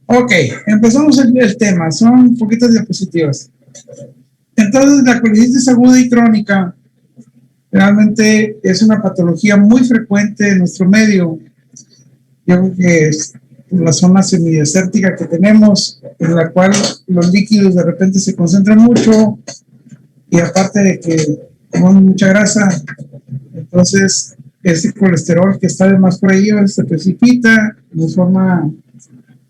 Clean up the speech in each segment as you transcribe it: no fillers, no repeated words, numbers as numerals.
Ok, empezamos el tema. Son poquitas diapositivas. Entonces, la colitis aguda y crónica realmente es una patología muy frecuente en nuestro medio. Yo creo que es la zona semidesértica que tenemos, en la cual los líquidos de repente se concentran mucho y aparte de que comemos mucha grasa, entonces ese colesterol que está de más por ahí se precipita, nos forma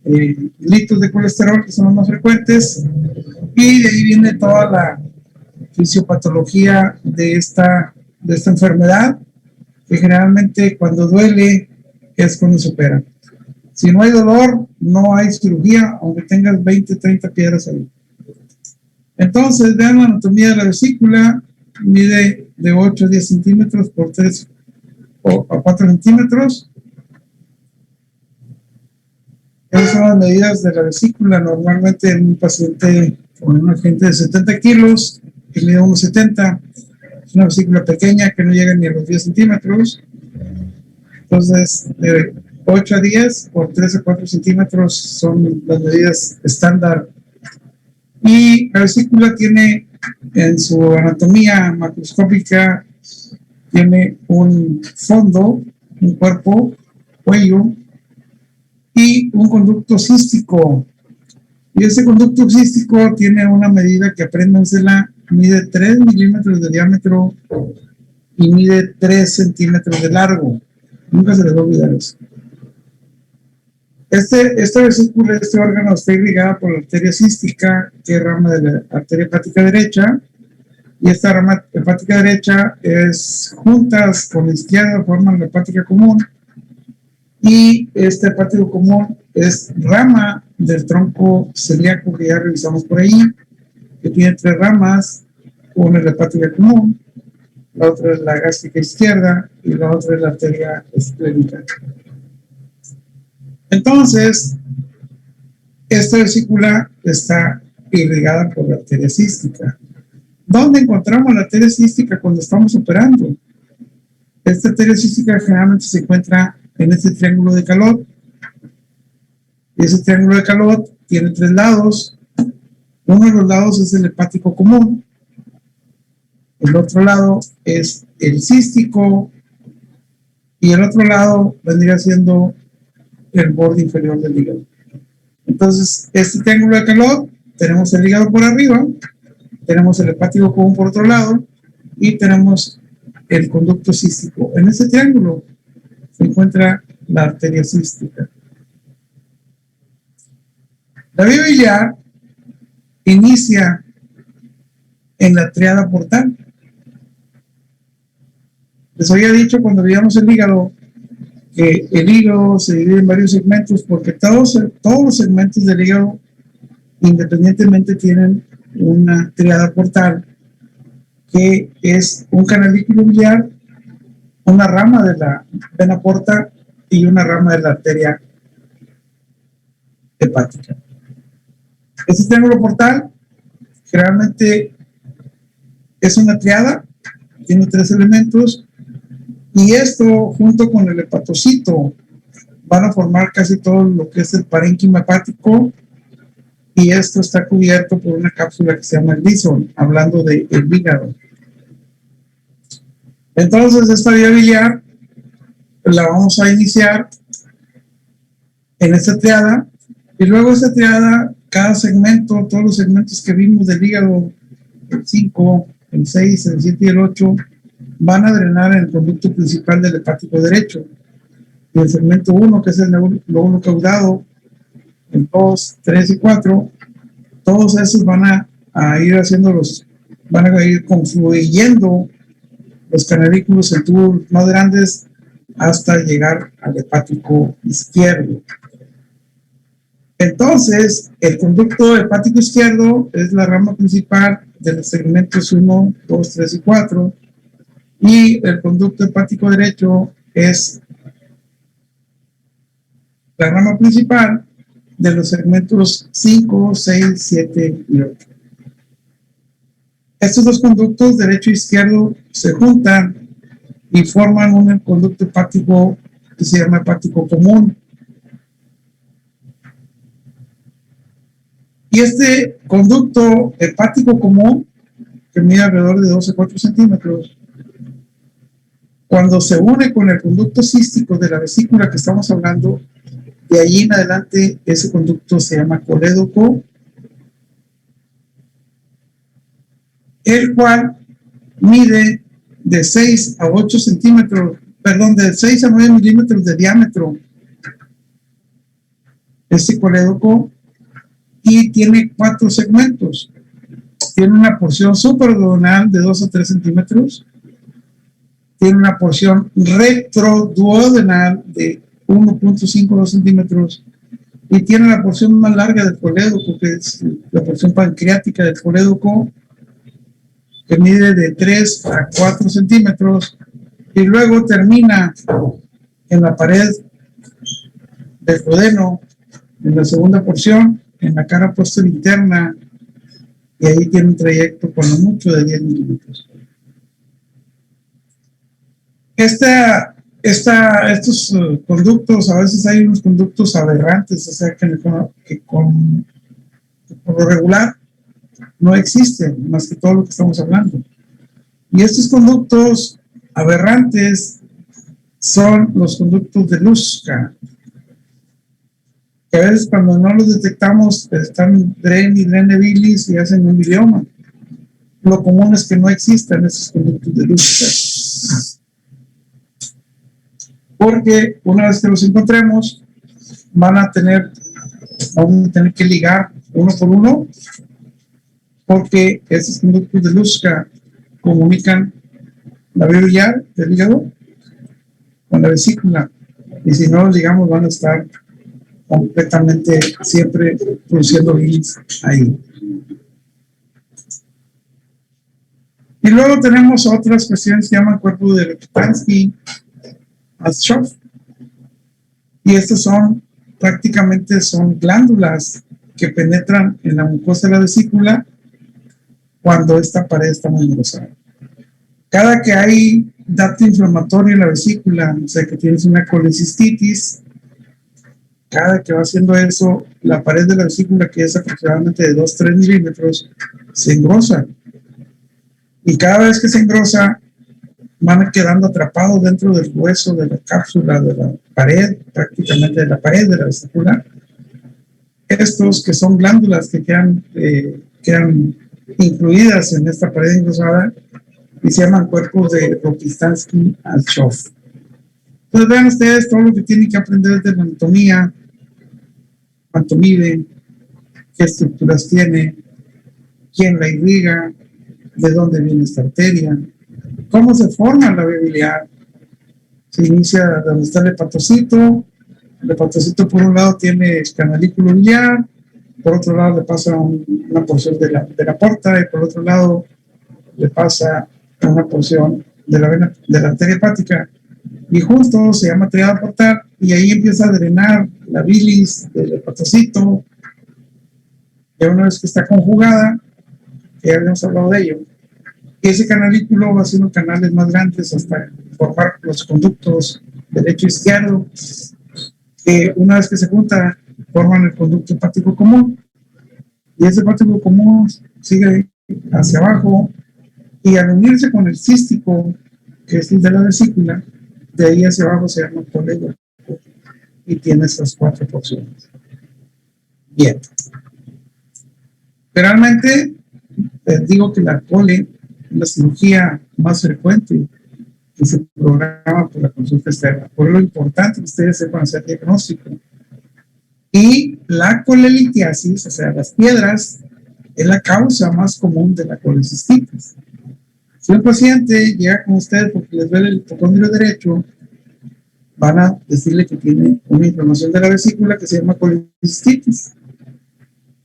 litros de colesterol que son los más frecuentes y de ahí viene toda la fisiopatología de esta enfermedad, que generalmente cuando duele es cuando se opera. Si no hay dolor, no hay cirugía, aunque tengas 20, 30 piedras ahí. Entonces, vean la anatomía de la vesícula, mide de 8 a 10 centímetros por 3 a 4 centímetros. Esas son las medidas de la vesícula. Normalmente en un paciente con una gente de 70 kilos, que mide 1,70, es una vesícula pequeña que no llega ni a los 10 centímetros. Entonces, de 8 a 10 por 3 a 4 centímetros son las medidas estándar. Y la vesícula tiene en su anatomía macroscópica, tiene un fondo, un cuerpo, cuello y un conducto cístico. Y ese conducto cístico tiene una medida que apréndansela, mide 3 milímetros de diámetro y mide 3 centímetros de largo. Nunca se les va a olvidar eso. Esta vesícula, este órgano está irrigada por la arteria cística, que es rama de la arteria hepática derecha, y esta rama hepática derecha es juntas con la izquierda, forman la hepática común, y este hepático común es rama del tronco celíaco que ya revisamos por ahí, que tiene 3 ramas, una es la hepática común, la otra es la gástrica izquierda y la otra es la arteria esclénica. Entonces, esta vesícula está irrigada por la arteria cística. ¿Dónde encontramos la arteria cística cuando estamos operando? Esta arteria cística generalmente se encuentra en este triángulo de Calot. Y ese triángulo de Calot tiene 3 lados. Uno de los lados es el hepático común. El otro lado es el cístico. Y el otro lado vendría siendo el borde inferior del hígado. Entonces, este triángulo de Calot, tenemos el hígado por arriba, tenemos el hepático común por otro lado y tenemos el conducto cístico. En ese triángulo se encuentra la arteria cística. La vía biliar inicia en la triada portal. Les había dicho cuando veíamos el hígado que el hígado se divide en varios segmentos porque todos los segmentos del hígado independientemente tienen una triada portal que es un canalículo biliar, una rama de la vena porta y una rama de la arteria hepática. Este triángulo portal generalmente es una triada, tiene 3 elementos y esto junto con el hepatocito van a formar casi todo lo que es el parénquima hepático y esto está cubierto por una cápsula que se llama el lisón, hablando del hígado. Entonces esta vía biliar la vamos a iniciar en esta triada y luego esta triada, cada segmento, todos los segmentos que vimos del hígado, el 5, el 6, el 7 y el 8, van a drenar en el conducto principal del hepático derecho. Y el segmento 1, que es el lóbulo caudado, el 2, 3 y 4, todos esos van a ir van a ir confluyendo los canalículos en tubos más grandes hasta llegar al hepático izquierdo. Entonces, el conducto hepático izquierdo es la rama principal de los segmentos 1, 2, 3 y 4, y el conducto hepático derecho es la rama principal de los segmentos 5, 6, 7 y 8. Estos dos conductos, derecho e izquierdo, se juntan y forman un conducto hepático que se llama hepático común. Y este conducto hepático común, que mide alrededor de 12 a 4 centímetros, cuando se une con el conducto cístico de la vesícula que estamos hablando, de allí en adelante ese conducto se llama colédoco, el cual mide de 6 a 8 centímetros, perdón, de 6 a 9 milímetros de diámetro, este colédoco, y tiene 4 segmentos. Tiene una porción supraduodenal de 2 a 3 centímetros, tiene una porción retroduodenal de 1.5 a 2 centímetros, y tiene la porción más larga del colédoco, que es la porción pancreática del colédoco, que mide de 3 a 4 centímetros, y luego termina en la pared del duodeno, en la segunda porción, en la cara posterior interna, y ahí tiene un trayecto con lo mucho de 10 milímetros. Estos conductos, a veces hay unos conductos aberrantes, o sea que por lo regular no existen, más que todo lo que estamos hablando. Y estos conductos aberrantes son los conductos de Luschka, que a veces cuando no los detectamos están drene bilis y hacen un bilioma. Lo común es que no existan esos conductos de Luschka, porque una vez que los encontremos vamos a tener que ligar uno por uno, porque esos conductos de Luschka comunican la vía biliar del hígado con la vesícula, y si no los ligamos van a estar completamente siempre produciendo bilis ahí. Y luego tenemos otras cuestiones que se llaman cuerpo de Rokitansky-Aschoff, y estas prácticamente son glándulas que penetran en la mucosa de la vesícula cuando esta pared está muy engrosada. Cada que hay dato inflamatorio en la vesícula, o sea que tienes una colecistitis, cada que va haciendo eso, la pared de la vesícula, que es aproximadamente de 2-3 milímetros, se engrosa. Y cada vez que se engrosa, van quedando atrapados dentro del hueso de la cápsula de la pared, prácticamente de la pared de la vesícula. Estos que son glándulas que quedan incluidas en esta pared engrosada y se llaman cuerpos de Rokitansky-Aschoff. Entonces vean ustedes todo lo que tienen que aprender de la anatomía, cuánto mide, qué estructuras tiene, quién la irriga, de dónde viene esta arteria, cómo se forma la vía biliar. Se inicia donde está el hepatocito. El hepatocito por un lado tiene el canalículo biliar, por otro lado le pasa una porción de la porta, y por otro lado le pasa una porción de la arteria hepática, y justo se llama triada portal, y ahí empieza a drenar la bilis del hepatocito. Y una vez que está conjugada, que ya habíamos hablado de ello, y ese canalículo va haciendo canales más grandes hasta formar los conductos derecho e izquierdo, que una vez que se junta forman el conducto hepático común, y ese hepático común sigue hacia abajo, y al unirse con el cístico, que es el de la vesícula, de ahí hacia abajo se llama colédoco, y tiene esas 4 porciones. Bien. Generalmente les digo que la cole es la cirugía más frecuente que se programa por la consulta externa. Por lo importante que ustedes sepan hacer diagnóstico. Y la colelitiasis, o sea, las piedras, es la causa más común de la colecistitis. Si un paciente llega con ustedes porque les duele el hipocondrio derecho, van a decirle que tiene una inflamación de la vesícula que se llama colecistitis.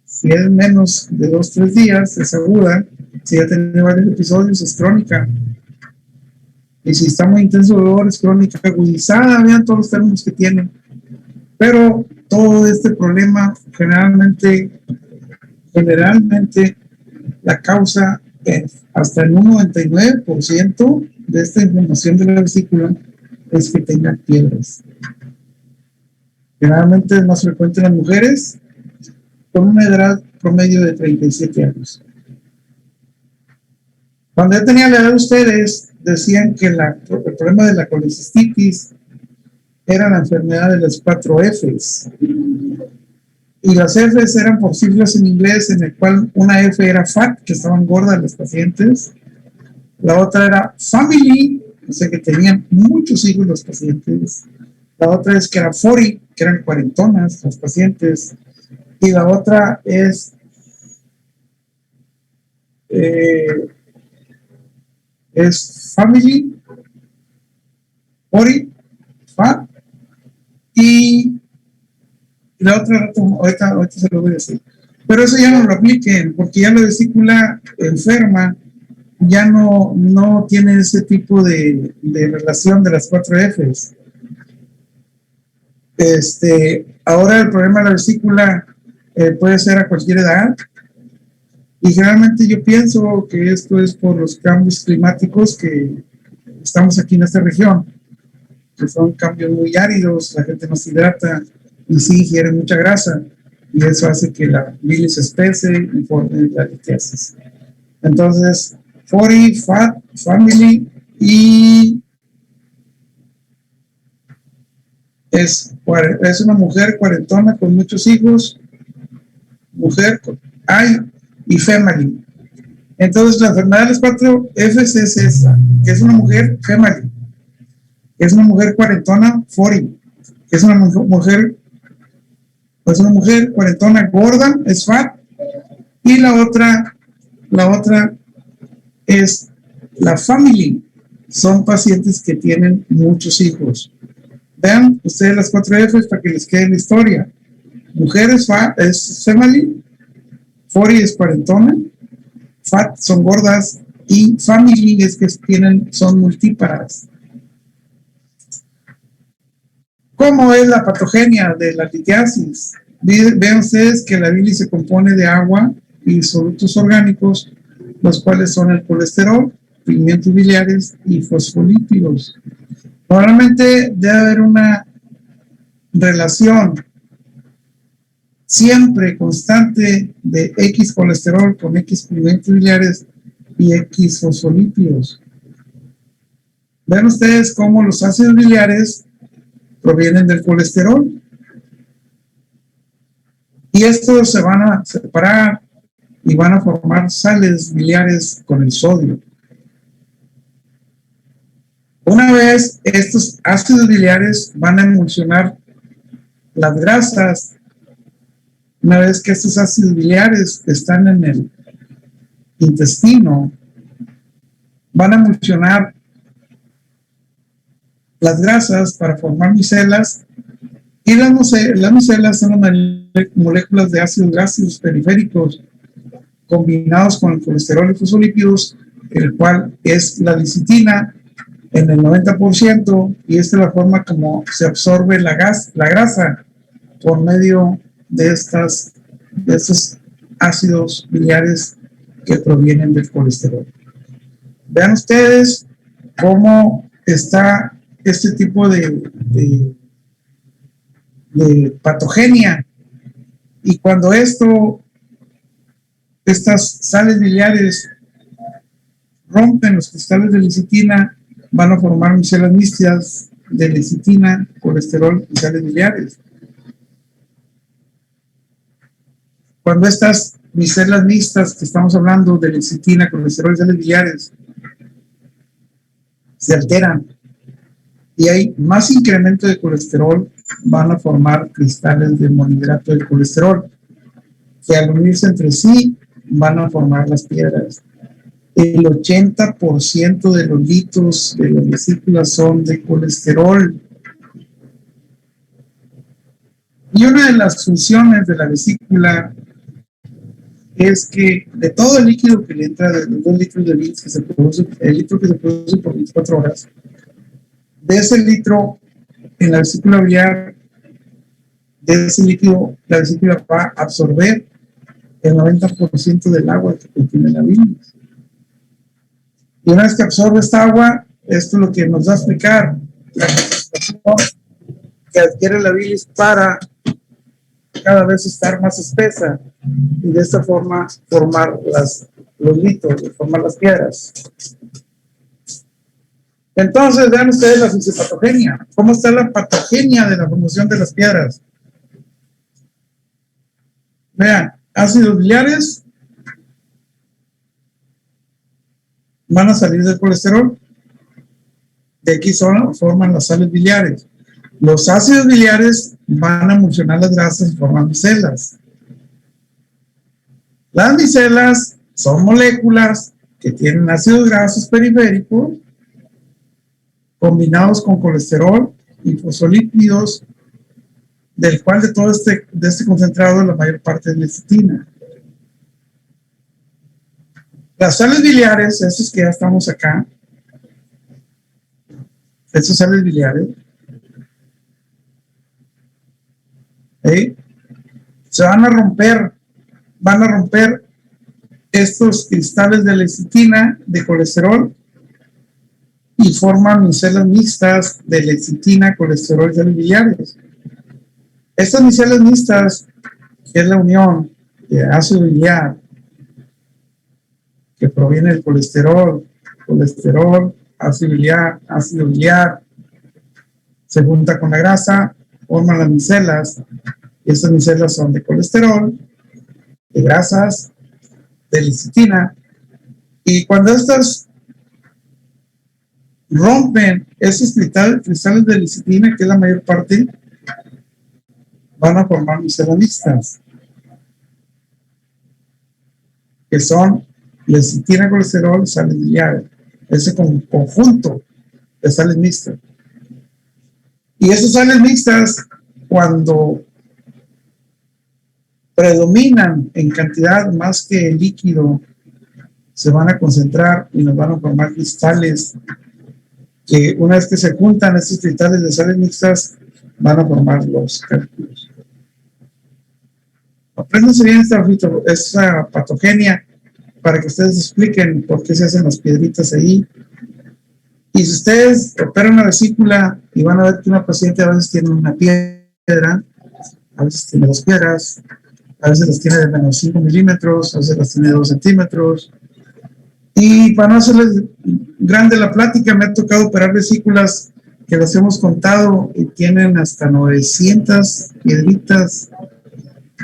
Si es menos de 2-3 días, es aguda. Si ya tiene varios episodios, es crónica. Y si está muy intenso el dolor, es crónica agudizada. Vean todos los términos que tiene. Pero todo este problema generalmente la causa es hasta el 99% de esta inflamación de la vesícula es que tenga piedras. Generalmente es más frecuente en las mujeres, con una edad promedio de 37 años. Cuando yo tenía la edad de ustedes, decían que el problema de la colecistitis era la enfermedad de las 4 Fs. Y las Fs eran por siglas en inglés, en el cual una F era fat, que estaban gordas las pacientes. La otra era family, o sea que tenían muchos hijos los pacientes. La otra es que era 40, que eran cuarentonas las pacientes. Y la otra es family, 40, fat, y la otra, ahorita se lo voy a decir. Pero eso ya no lo apliquen, porque ya la vesícula enferma ya no tiene ese tipo de relación de las 4 Fs. Ahora el problema de la vesícula puede ser a cualquier edad, y generalmente yo pienso que esto es por los cambios climáticos que estamos aquí en esta región, que son cambios muy áridos, la gente no se hidrata y sí ingiere mucha grasa, y eso hace que la bilis espese y forme la litiasis. Entonces, 40, fat, family, y es una mujer cuarentona con muchos hijos, mujer, y family. Entonces, la enfermedad de las 4 Fs es esa, que es una mujer family, que es una mujer cuarentona, 40, que es una mujer cuarentona gorda, es fat, y la otra es la family, son pacientes que tienen muchos hijos. Vean ustedes las 4 Fs para que les quede la historia. Mujeres es family, 40 es cuarentona, fat son gordas, y family es que son multíparas. ¿Cómo es la patogenia de la litiasis? Vean ustedes que la bilis se compone de agua y solutos orgánicos, los cuales son el colesterol, pigmentos biliares y fosfolípidos. Normalmente debe haber una relación siempre constante de X colesterol con X pigmentos biliares y X fosfolípidos. Vean ustedes cómo los ácidos biliares provienen del colesterol, y estos se van a separar y van a formar sales biliares con el sodio. Una vez estos ácidos biliares van a emulsionar las grasas, una vez que estos ácidos biliares están en el intestino, van a emulsionar las grasas para formar micelas, y las micelas son las moléculas de ácidos grasos periféricos combinados con el colesterol y fosfolípidos, el cual es la licitina en el 90%, y esta es la forma como se absorbe la grasa por medio de estos ácidos biliares que provienen del colesterol. Vean ustedes cómo está este tipo de patogenia, y cuando estas sales biliares rompen los cristales de lecitina, van a formar micelas mixtas de lecitina, colesterol y sales biliares. Cuando estas micelas mixtas que estamos hablando de lecitina, colesterol y sales biliares se alteran y hay más incremento de colesterol, van a formar cristales de monohidrato de colesterol, que al unirse entre sí van a formar las piedras. El 80% de los litros de las vesículas son de colesterol. Y una de las funciones de la vesícula es que de todo el líquido que le entra, de los 2 litros de bilis que se produce, el litro que se produce por 24 horas, de ese litro en la vesícula biliar, de ese líquido, la vesícula va a absorber el 90% del agua que contiene la bilis. Y una vez que absorbe esta agua, esto es lo que nos va a explicar la concentración que adquiere la bilis para cada vez estar más espesa y de esta forma formar los litos, formar las piedras. Entonces, vean ustedes la fisiopatogenia. ¿Cómo está la patogenia de la formación de las piedras? Vean, ácidos biliares van a salir del colesterol. De aquí forman las sales biliares. Los ácidos biliares van a emulsionar las grasas y forman micelas. Las micelas son moléculas que tienen ácidos grasos periféricos combinados con colesterol y fosfolípidos, del cual de todo este concentrado la mayor parte es lecitina. Las sales biliares, estos que ya estamos acá, estas sales biliares, se van a romper estos cristales de lecitina, de colesterol, y forman micelas mixtas de lecitina, colesterol y sales biliares. Estas micelas mixtas, que es la unión de ácido biliar, que proviene del colesterol, ácido biliar, se junta con la grasa, forman las micelas, y estas micelas son de colesterol, de grasas, de lecitina, y cuando estas rompen esos cristales de lecitina, que es la mayor parte, van a formar micelas mixtas, que son lecitina, colesterol, sales biliares, ese conjunto de sales mixtas. Y esas sales mixtas, cuando predominan en cantidad más que el líquido, se van a concentrar y nos van a formar cristales que una vez que se juntan estos cristales de sales mixtas, van a formar los cálculos. Apréndanse bien esta patogenia para que ustedes expliquen por qué se hacen las piedritas ahí. Y si ustedes operan una vesícula y van a ver que una paciente a veces tiene una piedra, a veces tiene 2 piedras, a veces las tiene de menos 5 milímetros, a veces las tiene 2 centímetros. Y para no hacerles grande la plática, me ha tocado operar vesículas que las hemos contado y tienen hasta 900 piedritas,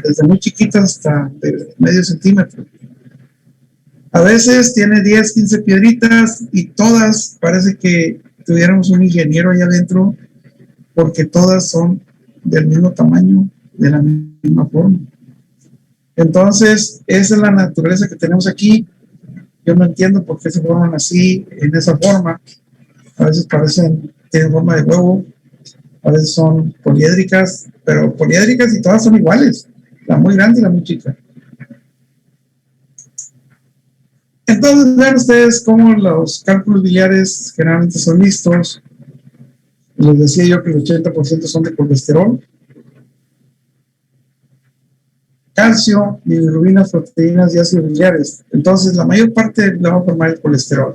desde muy chiquitas hasta de medio centímetro. A veces tiene 10, 15 piedritas y todas parece que tuviéramos un ingeniero ahí adentro, porque todas son del mismo tamaño, de la misma forma. Entonces, esa es la naturaleza que tenemos aquí. Yo no entiendo por qué se forman así, en esa forma. A veces tienen forma de huevo, a veces son poliédricas, pero poliédricas y todas son iguales, la muy grande y la muy chica. Entonces, vean ustedes cómo los cálculos biliares generalmente son mixtos. Les decía yo que el 80% son de colesterol, calcio, bilirrubina, proteínas y ácidos biliares. Entonces, la mayor parte la va a formar el colesterol.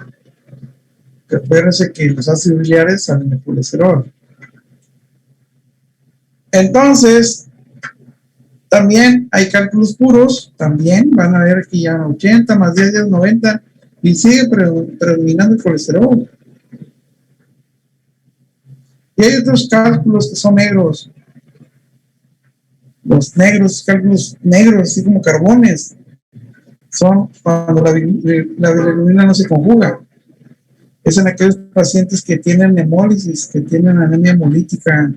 Acuérdense que los ácidos biliares salen del colesterol. Entonces, también hay cálculos puros, también van a ver aquí ya 80 más 10 es 90 y sigue predominando el colesterol. Y hay otros cálculos que son negros. Los negros, cálculos negros, así como carbones, son cuando la bilirrubina no se conjuga. Es en aquellos pacientes que tienen hemólisis, que tienen anemia hemolítica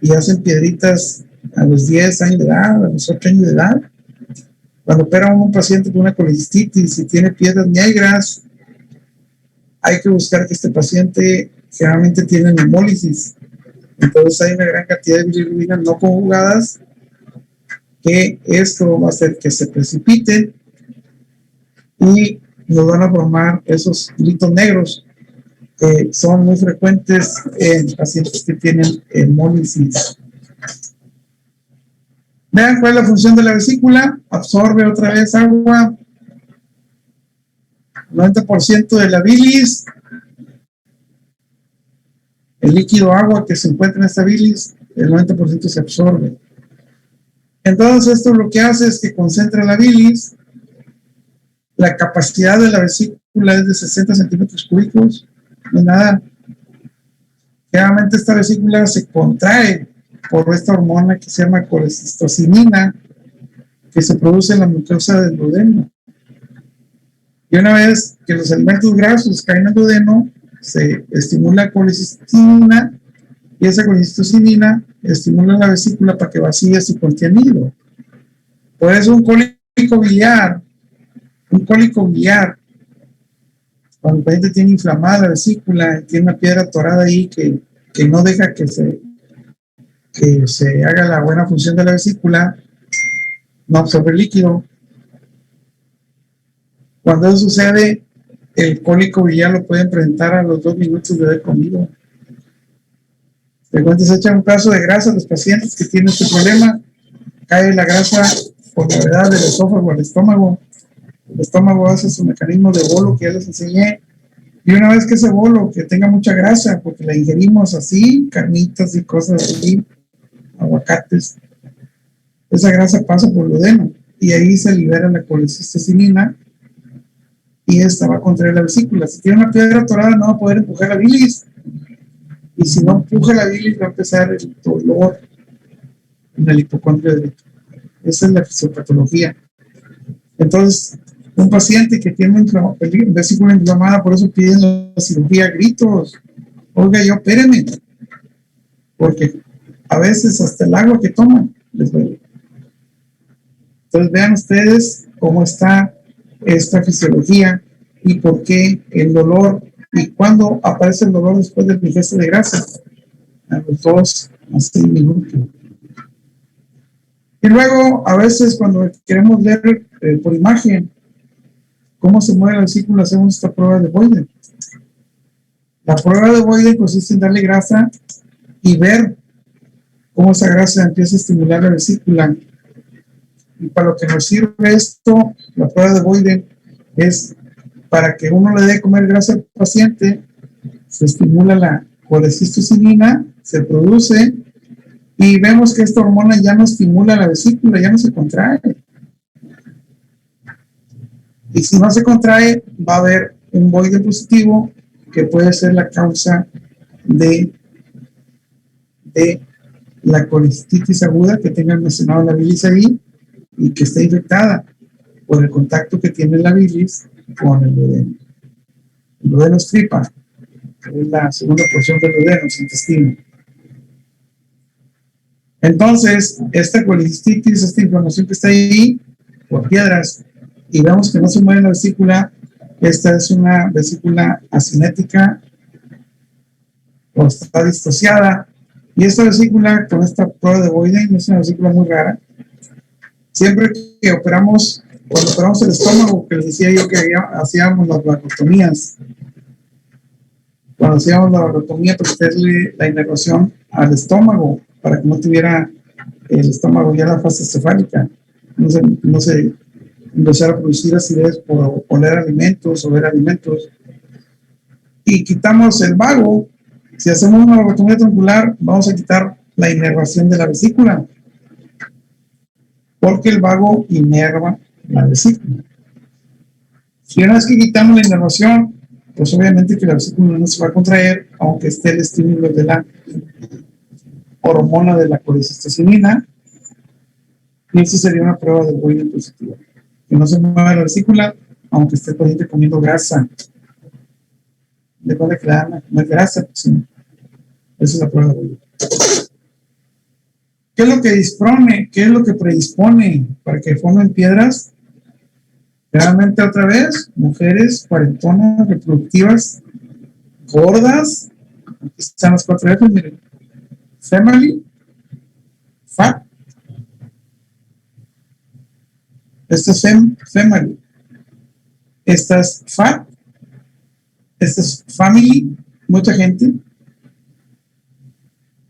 y hacen piedritas a los 10 años de edad, a los 8 años de edad. Cuando opera a un paciente con una colecistitis y tiene piedras negras, hay que buscar que este paciente generalmente tiene hemólisis. Entonces hay una gran cantidad de bilirrubinas no conjugadas, que esto va a hacer que se precipiten y nos van a formar esos litos negros que son muy frecuentes en pacientes que tienen hemólisis. Vean cuál es la función de la vesícula. Absorbe otra vez agua. 90% de la bilis, el líquido agua que se encuentra en esta bilis, el 90% se absorbe. Entonces esto lo que hace es que concentra la bilis. La capacidad de la vesícula es de 60 centímetros cúbicos, no es nada. Generalmente esta vesícula se contrae por esta hormona que se llama colecistocinina, que se produce en la mucosa del duodeno. Y una vez que los alimentos grasos caen al duodeno, se estimula colecistocinina, y esa colecistocinina estimula la vesícula para que vacíe su contenido. Por eso un cólico biliar, cuando el paciente tiene inflamada la vesícula, tiene una piedra atorada ahí que no deja que se haga la buena función de la vesícula, no absorbe líquido. Cuando eso sucede, el cólico biliar lo pueden presentar a los 2 minutos de haber comido. De cuenta, se echa un pedazo de grasa a los pacientes que tienen este problema, cae la grasa por gravedad del esófago al estómago. El estómago hace su mecanismo de bolo que ya les enseñé, y una vez que ese bolo que tenga mucha grasa, porque la ingerimos así, carnitas y cosas así, aguacates, esa grasa pasa por el duodeno y ahí se libera la colecistocinina y esta va a contraer la vesícula. Si tiene una piedra atorada no va a poder empujar la bilis, y si no empuja la bilis va a empezar el dolor en el hipocondrio derecho. Esa es la fisiopatología. Entonces, un paciente que tiene una vesícula inflamada, por eso piden la cirugía a gritos. Oiga, yo opéreme, porque a veces hasta el agua que toman les duele. Entonces vean ustedes cómo está esta fisiología y por qué el dolor y cuándo aparece el dolor después del ingesta de grasa, a los 2 a 6 minutos. Y luego a veces cuando queremos ver por imagen cómo se mueve la vesícula, hacemos esta prueba de Boyden. La prueba de Boyden consiste en darle grasa y ver cómo esa grasa empieza a estimular la vesícula. Y para lo que nos sirve esto, la prueba de Boyden, es para que uno le dé comer grasa al paciente, se estimula la colecistocinina, se produce, y vemos que esta hormona ya no estimula la vesícula, ya no se contrae. Y si no se contrae, va a haber un Boyden positivo que puede ser la causa de la colecistitis aguda que tenga almacenado la bilis ahí y que esté infectada por el contacto que tiene la bilis con el duodeno. El duodeno es tripa, que es la segunda porción del duodeno, su intestino. Entonces, esta colecistitis, esta inflamación que está ahí por piedras, y vemos que no se mueve la vesícula, esta es una vesícula asinética o está disociada, y esta vesícula con esta prueba de Boyden es una vesícula muy rara. Siempre que operamos, cuando operamos el estómago, que les decía yo que hacíamos las vagotomías, cuando hacíamos la vagotomía para hacerle la inervación al estómago para que no tuviera el estómago ya la fase cefálica, no se empezara a producir acidez por oler alimentos o ver alimentos, y quitamos el vago. Si hacemos una vagotomía troncular, vamos a quitar la inervación de la vesícula, porque el vago inerva la vesícula. Si una vez que quitamos la inervación, pues obviamente que la vesícula no se va a contraer, aunque esté el estímulo de la hormona de la colecistocinina, y eso sería una prueba de Boyden positiva. Que no se mueva la vesícula, aunque esté el paciente comiendo grasa. De cuando que le dan a comer grasa, pues sí. Esa es la prueba de Boyden. ¿Qué es lo que dispone? ¿Qué es lo que predispone para que formen piedras? Realmente otra vez, mujeres cuarentonas, reproductivas, gordas. Aquí están las 4 F, miren. Family, fat. Esta es family. Esta es fat. Esta es family, mucha gente.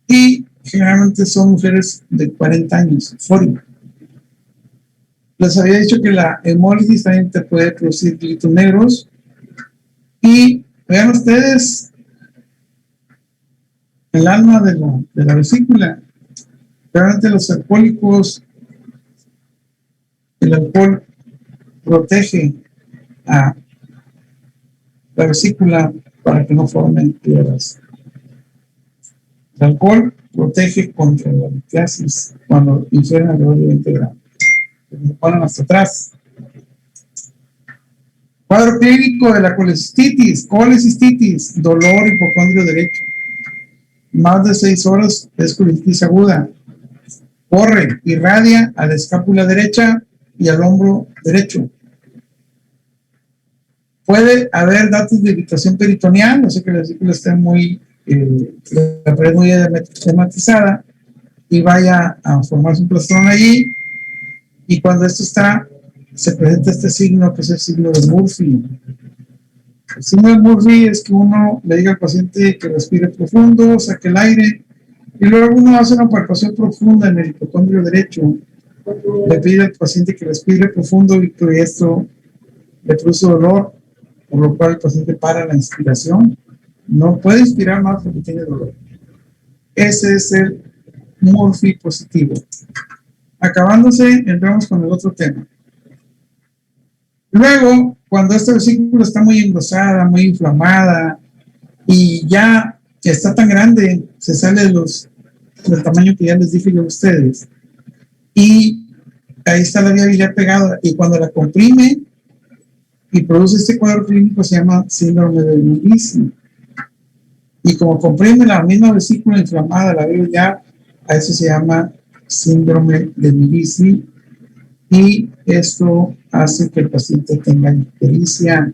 Y generalmente son mujeres de 40 años, 40. Les había dicho que la hemólisis también te puede producir glítulos negros. Y vean ustedes el alma de la vesícula. Realmente los alcohólicos el alcohol protege a la vesícula para que no formen piedras. El alcohol protege contra la litiasis cuando ingieren alrededor de 20 gramos. Se ponen hasta atrás. Cuadro clínico de la colecistitis, dolor hipocondrio derecho. Más de 6 horas es colecistitis aguda. Corre, irradia a la escápula derecha y al hombro derecho. Puede haber datos de irritación peritoneal, o sea que la vesícula esté muy, la pared muy edematizada y vaya a formarse un plastrón allí. Y cuando esto está, se presenta este signo que es el signo de Murphy. El signo de Murphy es que uno le diga al paciente que respire profundo, saque el aire, y luego uno hace una palpación profunda en el hipocondrio derecho. Le pide al paciente que respire profundo y que esto le produce dolor, por lo cual el paciente para la inspiración. No puede inspirar más porque tiene dolor. Ese es el Murphy positivo. Acabándose, entramos con el otro tema. Luego, cuando esta vesícula está muy engrosada, muy inflamada y ya está tan grande, se sale del tamaño que ya les dije yo a ustedes, y ahí está la vía biliar pegada, y cuando la comprime y produce este cuadro clínico se llama síndrome de Milici. Y como comprime la misma vesícula inflamada, la vía biliar, a eso se llama síndrome de Milici, y esto hace que el paciente tenga ictericia,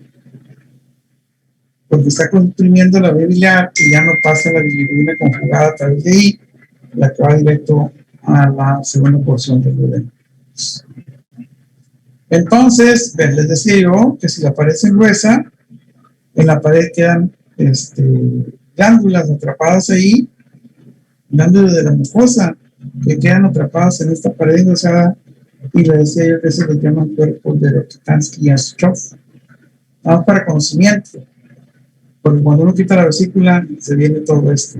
porque está comprimiendo la vía biliar y ya no pasa la bilirrubina conjugada a través de ahí, la que va directo a la segunda porción del duodeno. Entonces, les decía yo que si la pared es gruesa, en la pared quedan glándulas atrapadas ahí, glándulas de la mucosa que quedan atrapadas en esta pared engrosada, y le decía yo que se le llaman cuerpos de Rokitansky-Yashchov. Vamos para conocimiento, porque cuando uno quita la vesícula se viene todo esto.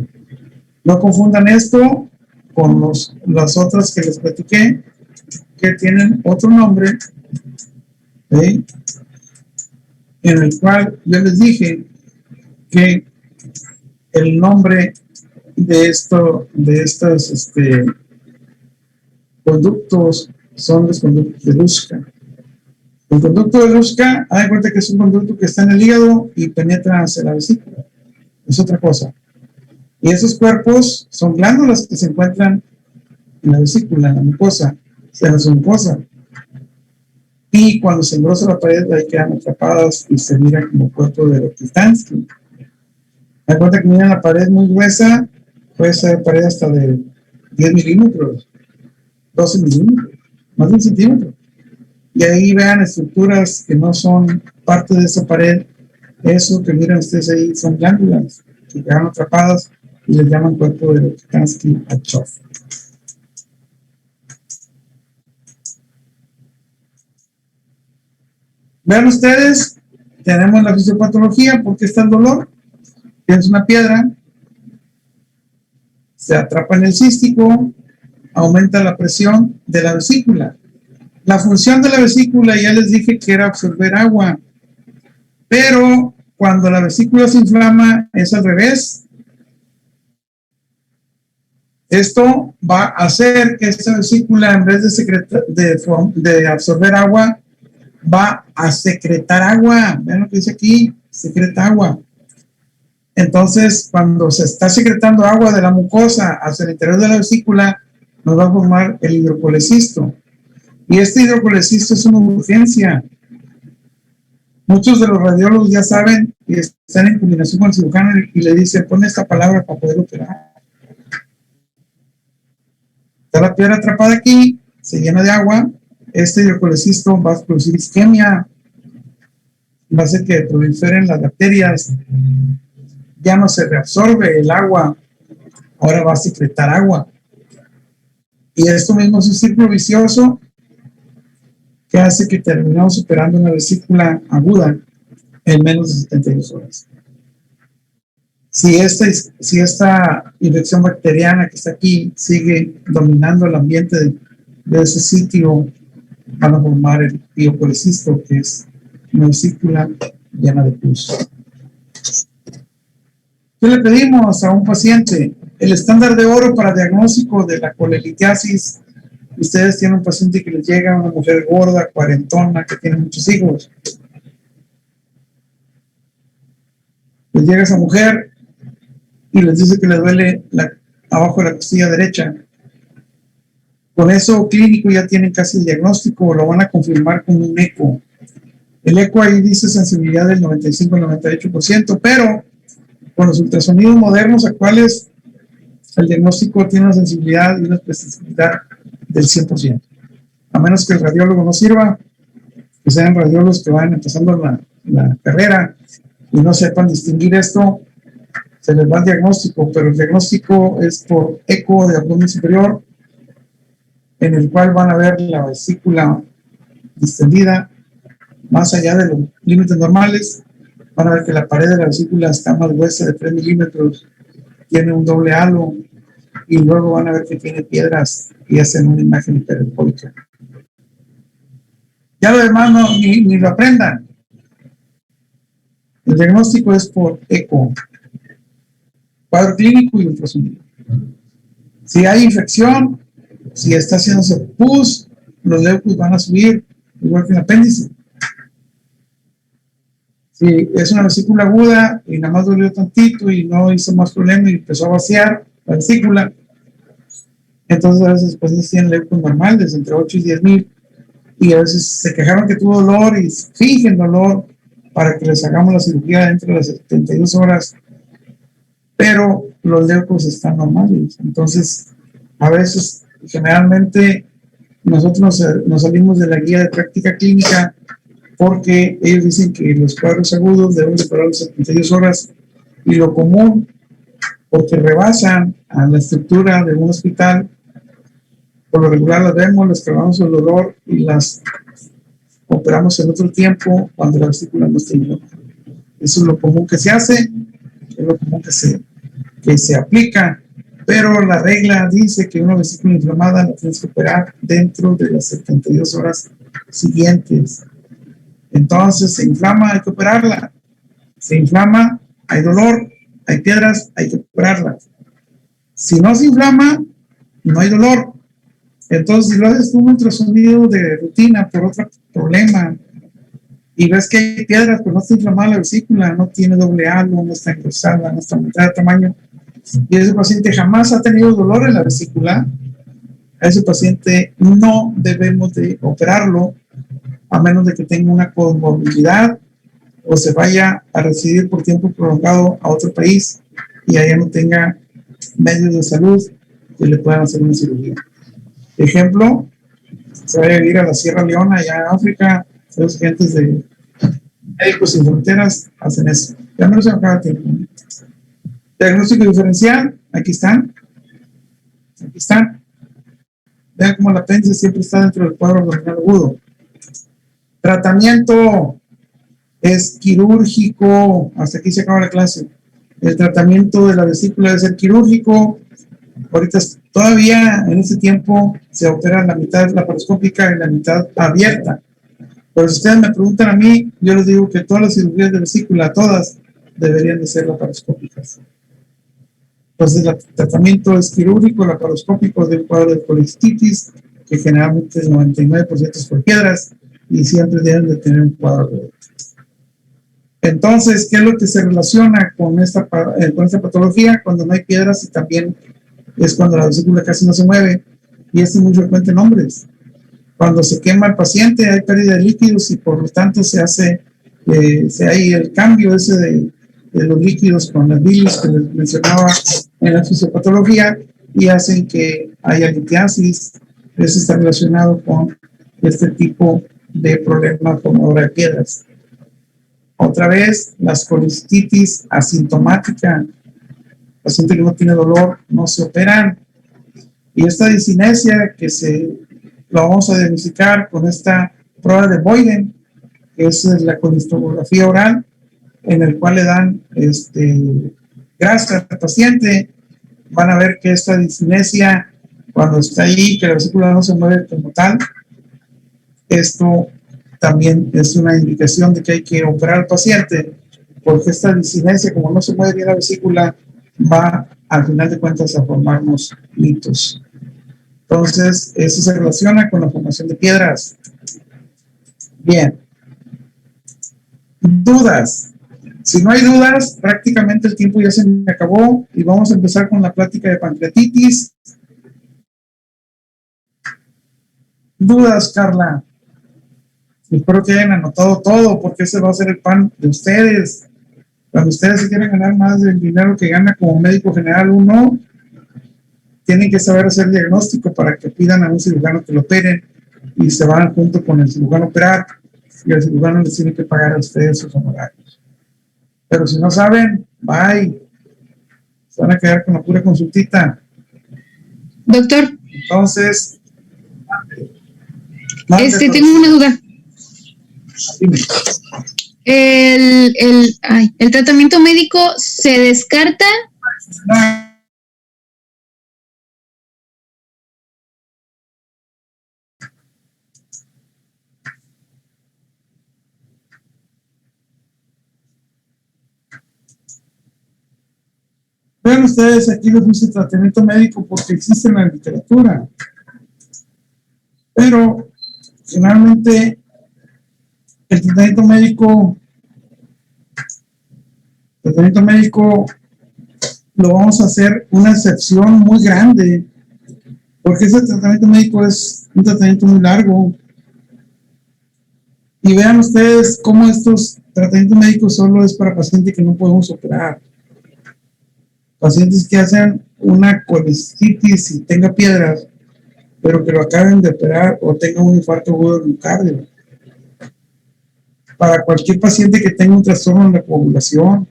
No confundan esto con las otras que les platiqué, que tienen otro nombre, ¿sí? En el cual yo les dije que el nombre de estos conductos son los conductos de Luschka. El conducto de Luschka, hagan cuenta que es un conducto que está en el hígado y penetra hacia la vesícula. Es otra cosa. Y esos cuerpos son glándulas que se encuentran en la vesícula, en la mucosa, en la submucosa. Y cuando se engrosa la pared, ahí quedan atrapadas y se mira como cuerpo de Rokitansky. Hagan cuenta que miran la pared muy gruesa, puede ser pared hasta de 10 milímetros, 12 milímetros, más de 1 centímetro. Y ahí vean estructuras que no son parte de esa pared. Eso que miran ustedes ahí son glándulas que quedan atrapadas y les llaman cuerpo de Rokitansky-Yashchov. Vean ustedes, tenemos la fisiopatología. ¿Por qué está el dolor? Tienes una piedra, se atrapa en el cístico, aumenta la presión de la vesícula. La función de la vesícula, ya les dije que era absorber agua, pero cuando la vesícula se inflama es al revés. Esto va a hacer que esta vesícula, en vez de absorber agua, va a secretar agua. Vean lo que dice aquí, secreta agua. Entonces, cuando se está secretando agua de la mucosa hacia el interior de la vesícula, nos va a formar el hidrocolecisto. Y este hidrocolecisto es una urgencia. Muchos de los radiólogos ya saben y están en combinación con el cirujano y le dicen, pon esta palabra para poder operar. Está la piedra atrapada aquí, se llena de agua, este hidrocolecisto va a producir isquemia, va a hacer que proliferen las bacterias, ya no se reabsorbe el agua, ahora va a secretar agua. Y esto mismo es un círculo vicioso que hace que terminemos operando una vesícula aguda en menos de 72 horas. Si esta infección bacteriana que está aquí sigue dominando el ambiente de ese sitio van a formar el piocolicisto, que es una vesícula llena de pus. ¿Qué le pedimos a un paciente? El estándar de oro para diagnóstico de la colelitiasis. Ustedes tienen un paciente que les llega, una mujer gorda, cuarentona, que tiene muchos hijos. Les llega esa mujer y les dice que le duele abajo de la costilla derecha. Con eso clínico ya tienen casi el diagnóstico, lo van a confirmar con un eco. El eco ahí dice sensibilidad del 95 al 98%, pero con los ultrasonidos modernos actuales, el diagnóstico tiene una sensibilidad y una especificidad del 100%. A menos que el radiólogo no sirva, que sean radiólogos que vayan empezando la carrera y no sepan distinguir esto, se les va el diagnóstico, pero el diagnóstico es por eco de abdomen superior, en el cual van a ver la vesícula distendida más allá de los límites normales. Van a ver que la pared de la vesícula está más gruesa de 3 milímetros, tiene un doble halo, y luego van a ver que tiene piedras y hacen una imagen hiperbólica. Ya lo demás ni lo aprendan. El diagnóstico es por eco, cuadro clínico y ultrasonido. Si hay infección, si está haciéndose pus, los leucos van a subir, igual que el apéndice. Si es una vesícula aguda y nada más dolió tantito y no hizo más problema y empezó a vaciar la vesícula, entonces a veces los pacientes tienen leucos normales, entre 8 y 10 mil, y a veces se quejaron que tuvo dolor y fingen dolor para que les hagamos la cirugía dentro de las 72 horas, pero los leucos están normales. Entonces, a veces, generalmente, nosotros nos salimos de la guía de práctica clínica porque ellos dicen que los cuadros agudos deben de parar las 72 horas, y lo común, porque rebasan a la estructura de un hospital, por lo regular las vemos, les clavamos el dolor y las operamos en otro tiempo cuando la vesícula no está inflamada. Eso es lo común que se hace, es lo común que se aplica, pero la regla dice que una vesícula inflamada la tienes que operar dentro de las 72 horas siguientes. Entonces se inflama, hay que operarla. Se inflama, hay dolor, hay piedras, hay que operarla. Si no se inflama, no hay dolor. Entonces, si lo haces un ultrasonido de rutina por otro problema y ves que hay piedras, pero no está inflamada la vesícula, no tiene doble halo, no está engrosada, no está aumentada de tamaño, y ese paciente jamás ha tenido dolor en la vesícula, a ese paciente no debemos de operarlo, a menos de que tenga una comorbilidad o se vaya a residir por tiempo prolongado a otro país y allá no tenga medios de salud que le puedan hacer una cirugía. Ejemplo, se va a vivir a la Sierra Leona, allá en África, los gentes de Médicos Sin Fronteras hacen eso. Ya me lo se me acaba el tiempo. Diagnóstico diferencial, aquí están. Aquí están. Vean cómo el apéndice siempre está dentro del cuadro abdominal agudo. Tratamiento es quirúrgico. Hasta aquí se acaba la clase. El tratamiento de la vesícula debe ser quirúrgico. Ahorita todavía en este tiempo se opera la mitad laparoscópica y la mitad abierta. Pero si ustedes me preguntan a mí, yo les digo que todas las cirugías de vesícula, todas deberían de ser laparoscópicas. Entonces el tratamiento es quirúrgico, laparoscópico del cuadro de colecistitis, que generalmente es 99% es por piedras y siempre deben de tener un cuadro de. Entonces, ¿qué es lo que se relaciona con esta patología? Cuando no hay piedras, y también es cuando la vesícula casi no se mueve, y esto es muy frecuente en hombres. Cuando se quema el paciente hay pérdida de líquidos y por lo tanto se hay el cambio ese de los líquidos con las bilis que les mencionaba en la fisiopatología y hacen que haya litiasis. Eso está relacionado con este tipo de problema formadora de piedras. Otra vez, las colecistitis asintomática. El paciente que no tiene dolor no se operan. Y esta discinesia que lo vamos a diagnosticar con esta prueba de Boyden, que es la colistografía oral, en el cual le dan grasa al paciente. Van a ver que esta discinesia, cuando está ahí, que la vesícula no se mueve como tal, esto también es una indicación de que hay que operar al paciente, porque esta disinencia, como no se mueve bien la vesícula, va al final de cuentas a formarnos mitos. Entonces, eso se relaciona con la formación de piedras. Bien. Dudas. Si no hay dudas, prácticamente el tiempo ya se me acabó y vamos a empezar con la plática de pancreatitis. Dudas, Carla. Espero que hayan anotado todo, porque ese va a ser el pan de ustedes. Cuando ustedes se quieren ganar más del dinero que gana como médico general uno, tienen que saber hacer diagnóstico para que pidan a un cirujano que lo operen y se van junto con el cirujano a operar y el cirujano les tiene que pagar a ustedes sus honorarios. Pero si no saben, bye. Se van a quedar con la pura consultita. Doctor. Entonces, tengo una duda. Dime. El tratamiento médico se descarta. Vean ustedes, aquí les puse tratamiento médico porque existe en la literatura. Pero, finalmente, el tratamiento médico lo vamos a hacer una excepción muy grande, porque ese tratamiento médico es un tratamiento muy largo. Y vean ustedes cómo estos tratamientos médicos solo es para pacientes que no podemos operar. Pacientes que hacen una colestitis y tenga piedras, pero que lo acaben de operar o tengan un infarto agudo del miocardio. Para cualquier paciente que tenga un trastorno en la coagulación.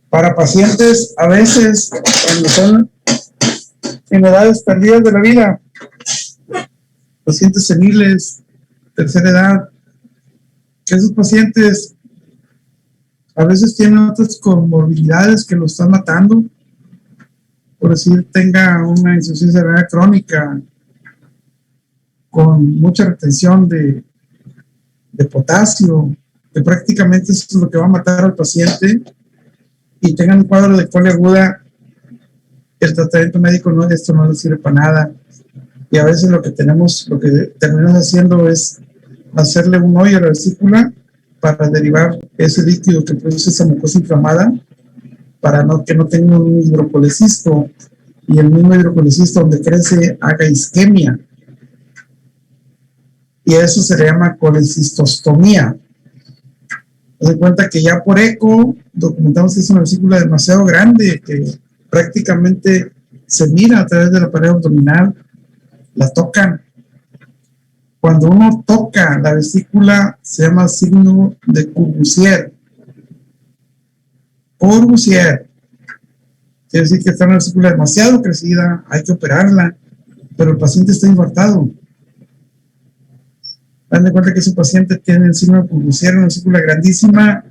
Para pacientes, a veces, cuando son en edades tardías de la vida, pacientes seniles, tercera edad, que esos pacientes a veces tienen otras comorbilidades que lo están matando, por decir, tenga una insuficiencia renal crónica con mucha retención de potasio, que prácticamente eso es lo que va a matar al paciente, y tengan un cuadro de colia aguda, el tratamiento médico esto no le sirve para nada. Y a veces lo que terminamos haciendo es hacerle un hoyo a la vesícula para derivar ese líquido que produce esa mucosa inflamada, para que no tenga un hidrocolecisto, y el mismo hidrocolecisto donde crece haga isquemia. Y eso se le llama colecistostomía. Se cuenta que ya por eco documentamos que es una vesícula demasiado grande, que prácticamente se mira a través de la pared abdominal, la tocan. Cuando uno toca la vesícula, se llama signo de Courvoisier. Courvoisier. Quiere decir que está una vesícula demasiado crecida, hay que operarla, pero el paciente está infartado. Dan de cuenta que ese paciente tiene el signo de Courvoisier, una vesícula grandísima,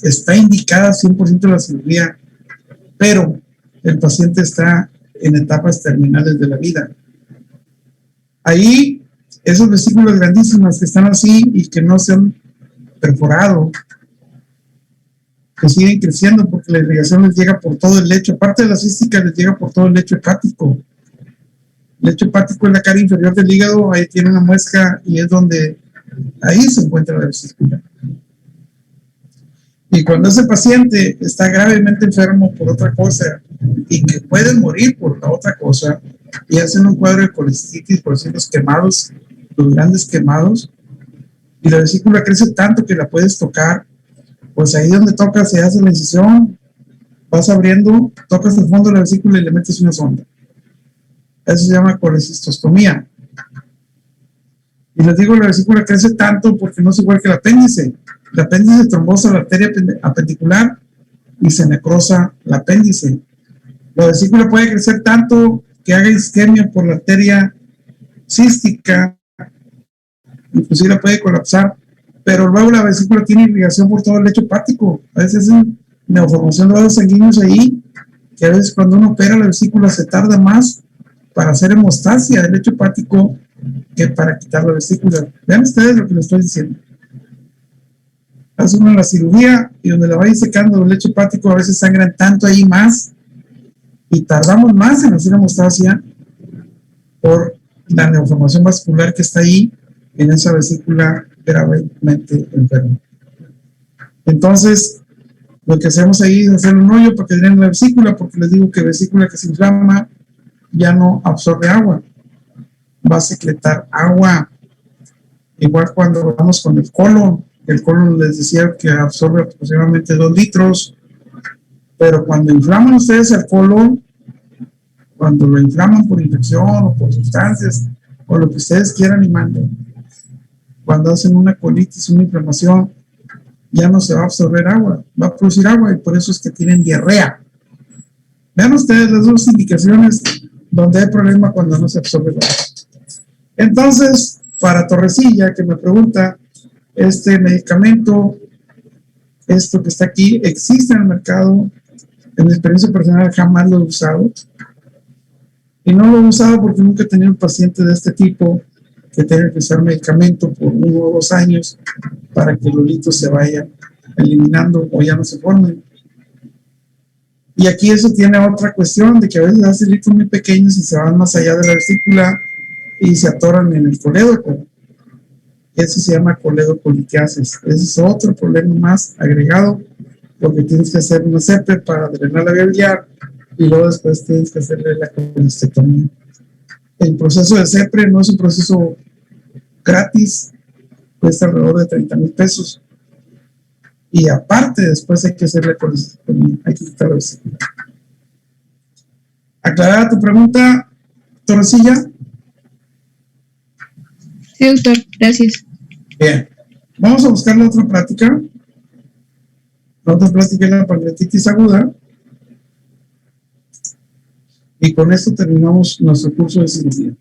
está indicada 100% de la cirugía, pero el paciente está en etapas terminales de la vida. Ahí, esas vesículas grandísimas que están así y que no se han perforado, que siguen creciendo porque la irrigación les llega por todo el lecho, aparte de la cística les llega por todo el lecho hepático. El lecho hepático es la cara inferior del hígado, ahí tiene una muesca y es donde ahí se encuentra la vesícula. Y cuando ese paciente está gravemente enfermo por otra cosa y que puede morir por la otra cosa, y hacen un cuadro de colestitis, por decir los quemados, los grandes quemados, y la vesícula crece tanto que la puedes tocar, pues ahí donde tocas se hace la incisión, vas abriendo, tocas el fondo de la vesícula y le metes una sonda. Eso se llama colecistostomía. Y les digo, la vesícula crece tanto porque no es igual que el apéndice. El apéndice trombosa la arteria apendicular y se necrosa el apéndice. La vesícula puede crecer tanto que haga isquemia por la arteria cística, inclusive la puede colapsar, pero luego la vesícula tiene irrigación por todo el lecho hepático. A veces es neoformación de vasos sanguíneos ahí, que a veces cuando uno opera la vesícula se tarda más para hacer hemostasia del lecho hepático que para quitar la vesícula. Vean ustedes lo que les estoy diciendo. Hace uno la cirugía y donde la vaya secando el lecho hepático, a veces sangran tanto ahí más y tardamos más en hacer hemostasia por la neoformación vascular que está ahí en esa vesícula gravemente enferma. Entonces, lo que hacemos ahí es hacer un hoyo para que drene la vesícula, porque les digo que vesícula que se inflama ya no absorbe agua, va a secretar agua. Igual cuando vamos con el colon les decía que absorbe aproximadamente 2 litros, pero cuando inflaman ustedes el colon, cuando lo inflaman por infección o por sustancias o lo que ustedes quieran y manden, cuando hacen una colitis, una inflamación, ya no se va a absorber agua, va a producir agua y por eso es que tienen diarrea. Vean ustedes las dos indicaciones donde hay problema cuando no se absorbe el agua. Entonces, para Torrecilla, que me pregunta, este medicamento, esto que está aquí, existe en el mercado. En mi experiencia personal jamás lo he usado. Y no lo he usado porque nunca he tenido un paciente de este tipo que tenga que usar medicamento por 1 o 2 años para que los litos se vayan eliminando o ya no se formen. Y aquí eso tiene otra cuestión de que a veces hace litos muy pequeños y se van más allá de la vesícula y se atoran en el colédoco. Eso se llama coledocolitiasis. Ese es otro problema más agregado, porque tienes que hacer una CEPRE para drenar la vía biliar y luego después tienes que hacerle la colestectomía. El proceso de CEPRE no es un proceso gratis, cuesta alrededor de 30,000 pesos. Y aparte, después hay que hacerle colestectomía, hay que quitar la vesícula. ¿Aclarada tu pregunta, Torrecilla? Sí, doctor, gracias. Bien, vamos a buscar la otra plática. La otra plática es la pancreatitis aguda. Y con esto terminamos nuestro curso de cirugía.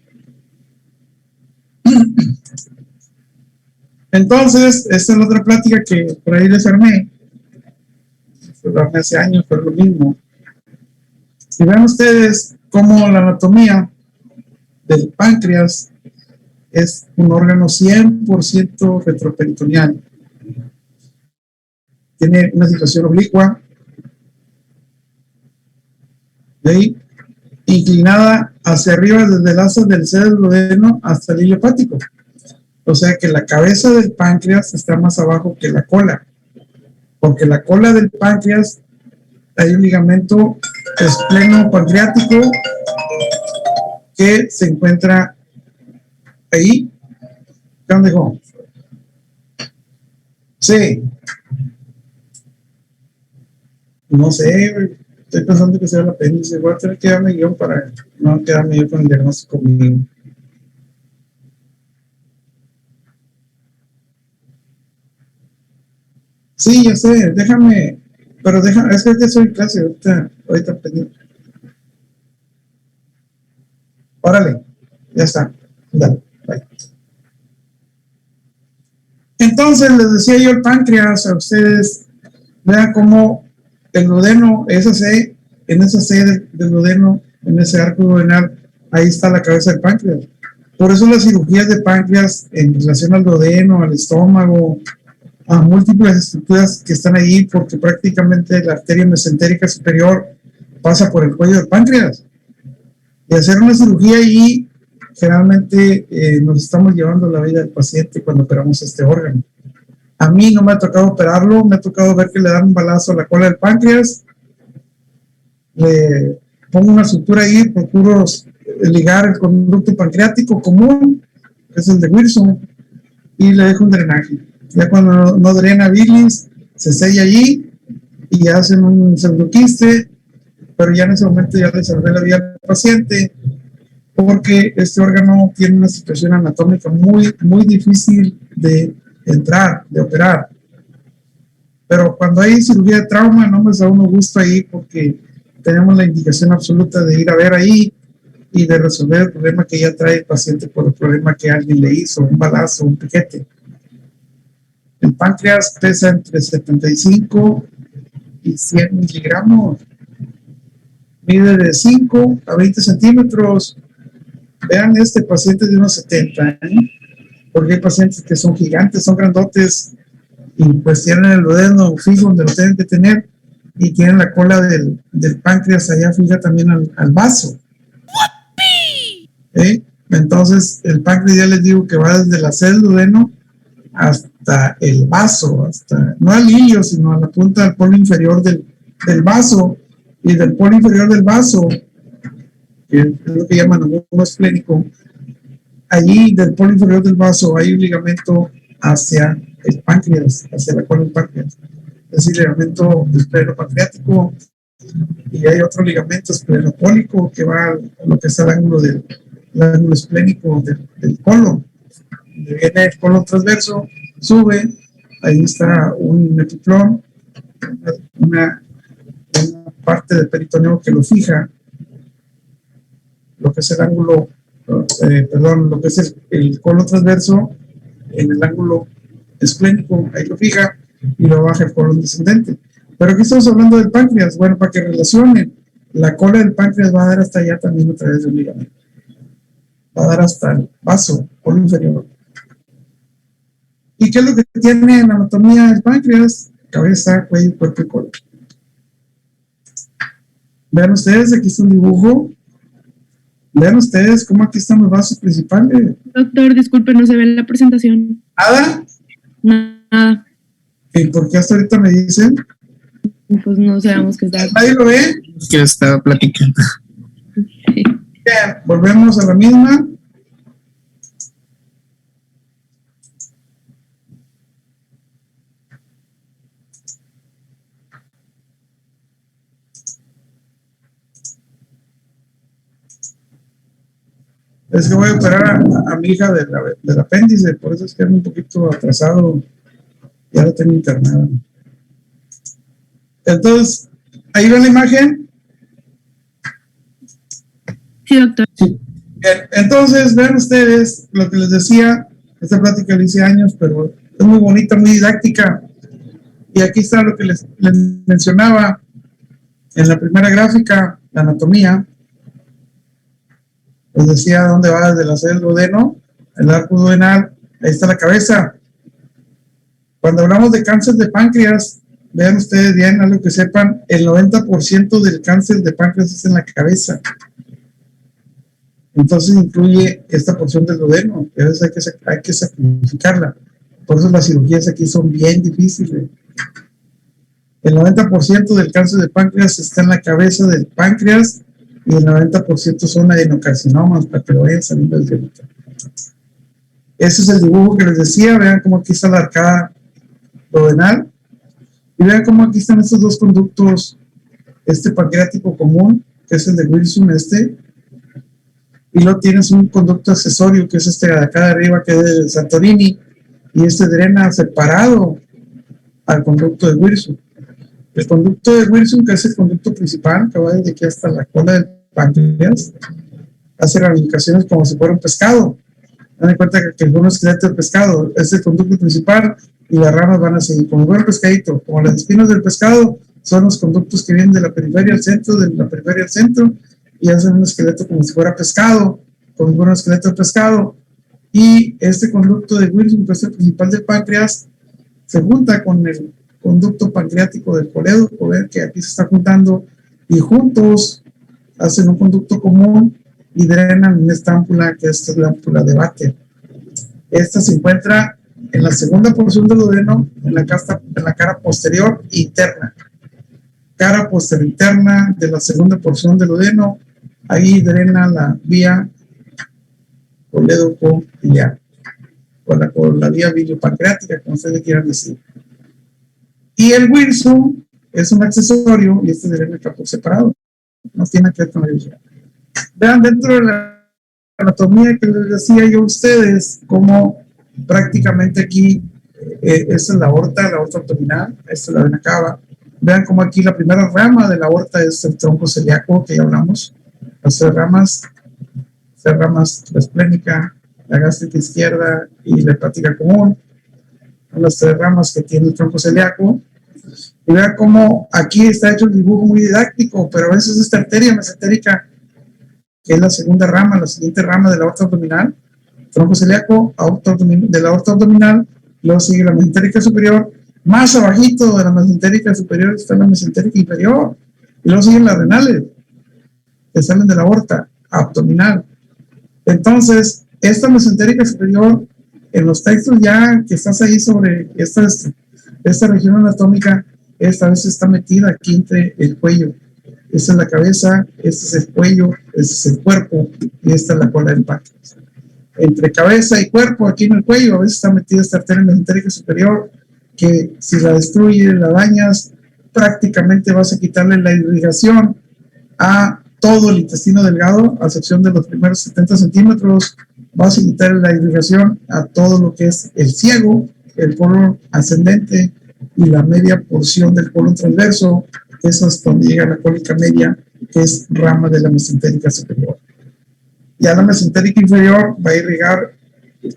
Entonces, esta es la otra plática que por ahí les armé. Lo armé hace años, pero lo mismo. Y vean ustedes cómo la anatomía del páncreas es un órgano 100% retroperitoneal. Tiene una situación oblicua, ¿sí?, inclinada hacia arriba desde el asa del seno del duodeno hasta el hilo hepático. O sea que la cabeza del páncreas está más abajo que la cola, porque la cola del páncreas hay un ligamento espleno pancreático que se encuentra ahí. ¿Dónde dejó? Sí. No sé, estoy pensando que sea el apéndice. Voy a tener que darme guión para no quedarme yo con el diagnóstico conmigo. Sí, ya sé, déjame, pero déjame, es que estoy en clase, ahorita pendiente. Órale, ya está, dale, bye. Entonces, les decía yo el páncreas a ustedes, vean cómo el duodeno, en esa C del duodeno, en ese arco duodenal, ahí está la cabeza del páncreas. Por eso las cirugías de páncreas en relación al duodeno, al estómago, a múltiples estructuras que están ahí, porque prácticamente la arteria mesentérica superior pasa por el cuello del páncreas. Y hacer una cirugía ahí, generalmente nos estamos llevando la vida del paciente cuando operamos este órgano. A mí no me ha tocado operarlo, me ha tocado ver que le dan un balazo a la cola del páncreas, le pongo una sutura ahí, procuro ligar el conducto pancreático común, que es el de Wilson, y le dejo un drenaje. Ya cuando no drena bilis, se sella allí y hacen un pseudoquiste, pero ya en ese momento ya le salvé la vida al paciente, porque este órgano tiene una situación anatómica muy, muy difícil de entrar, de operar. Pero cuando hay cirugía de trauma, no me da uno gusto ahí, porque tenemos la indicación absoluta de ir a ver ahí y de resolver el problema que ya trae el paciente por el problema que alguien le hizo, un balazo, un piquete. El páncreas pesa entre 75 y 100 miligramos. Mide de 5 a 20 centímetros. Vean este paciente de unos 70, ¿eh? Porque hay pacientes que son gigantes, son grandotes, y pues tienen el duodeno fijo donde lo tienen que tener, y tienen la cola del páncreas allá fija también al vaso. ¿Eh? Entonces, el páncreas ya les digo que va desde la sede del duodeno hasta el vaso, hasta, no al hilio, sino a la punta del polo inferior del vaso, y del polo inferior del vaso, que es lo que llaman un esplénico, allí del polo inferior del vaso hay un ligamento hacia el páncreas, hacia la cola del páncreas, es el ligamento escleropancreático, y hay otro ligamento escleropólico que va a lo que es el ángulo esplénico del colon, donde viene el colon transverso, sube, ahí está un epiplón, una parte del peritoneo que lo fija, lo que es el ángulo, lo que es el colon transverso, en el ángulo esplénico, ahí lo fija, y lo baja el colon descendente. Pero aquí estamos hablando del páncreas. Bueno, para que relacionen, la cola del páncreas va a dar hasta allá también a través de un ligamento. Va a dar hasta el vaso, colon inferior. ¿Y qué es lo que tiene en la anatomía del páncreas? Cabeza, cuello, cuerpo y cola. Vean ustedes, aquí está un dibujo. Vean ustedes cómo aquí están los vasos principales. Doctor, disculpe, no se ve en la presentación. ¿Nada? Nada. ¿Y por qué hasta ahorita me dicen? Pues no sabemos qué está. ¿Nadie lo ve? Que estaba platicando. Bien, volvemos a la misma. Es que voy a operar a mi hija del apéndice, por eso es que ando un poquito atrasado. Ya la tengo internada. Entonces, ahí ven la imagen. Sí, doctor. Sí. Bien, entonces, vean ustedes lo que les decía. Esta plática le hice años, pero es muy bonita, muy didáctica. Y aquí está lo que les mencionaba en la primera gráfica, la anatomía. Les decía dónde va desde la sede del duodeno, el arco duodenal, ahí está la cabeza. Cuando hablamos de cáncer de páncreas, vean ustedes bien, algo que sepan, el 90% del cáncer de páncreas es en la cabeza. Entonces incluye esta porción del duodeno, que a veces hay que sacrificarla. Por eso las cirugías aquí son bien difíciles. El 90% del cáncer de páncreas está en la cabeza del páncreas, y el 90% son adenocarcinomas, para que lo vayan saliendo del diente. Ese es el dibujo que les decía. Vean cómo aquí está la arcada duodenal, y vean cómo aquí están estos dos conductos, este pancreático común, que es el de Wilson, y luego tienes un conducto accesorio, que es este de acá de arriba, que es de Santorini, y este drena separado al conducto de Wilson. El conducto de Wilson, que es el conducto principal, que va desde aquí hasta la cola del páncreas, hace ramificaciones como si fuera un pescado. Dan cuenta que es un esqueleto de pescado, es el conducto principal, y las ramas van a seguir como un pescadito, como las espinas del pescado. Son los conductos que vienen de la periferia al centro, y hacen un esqueleto como si fuera pescado, como si fuera un esqueleto de pescado. Y este conducto de Wilson, que es el principal del páncreas, se junta con el conducto pancreático del colédoco, ver que aquí se está juntando, y juntos hacen un conducto común y drenan en esta ámpula, que es la ámpula de Baker. Esta se encuentra en la segunda porción del duodeno, en la cara posterior interna. Cara posterior interna de la segunda porción del duodeno, ahí drena la vía colédoco-biliar, con la vía biliopancreática, como ustedes quieran decir. Y el Wilson es un accesorio, y este drena está por separado. No tiene que ver con la biología. Vean dentro de la anatomía que les decía yo a ustedes, como prácticamente aquí, esta es la aorta abdominal, esta es la vena cava. Vean como aquí la primera rama de la aorta es el tronco celíaco, que ya hablamos. Las tres ramas, la esplénica, la gástrica izquierda y la hepática común. Son las tres ramas que tiene el tronco celíaco. Y vean cómo aquí está hecho el dibujo muy didáctico, pero eso es esta arteria mesentérica que es la segunda rama, la siguiente rama de la aorta abdominal, tronco celíaco, de la aorta abdominal, luego sigue la mesentérica superior, más abajito de la mesentérica superior está la mesentérica inferior, y luego siguen las renales, que salen de la aorta abdominal. Entonces, esta mesentérica superior, en los textos ya que estás ahí sobre esta región anatómica, esta vez está metida aquí entre el cuello. Esta es la cabeza, este es el cuello, este es el cuerpo y esta es la cola del páncreas. Entre cabeza y cuerpo, aquí en el cuello, a veces está metida esta arteria mesentérica superior, que si la destruyes, la dañas, prácticamente vas a quitarle la irrigación a todo el intestino delgado, a excepción de los primeros 70 centímetros, vas a quitarle la irrigación a todo lo que es el ciego, el colon ascendente y la media porción del colon transverso. Eso es donde llega la cólica media, que es rama de la mesentérica superior. Ya la mesentérica inferior va a irrigar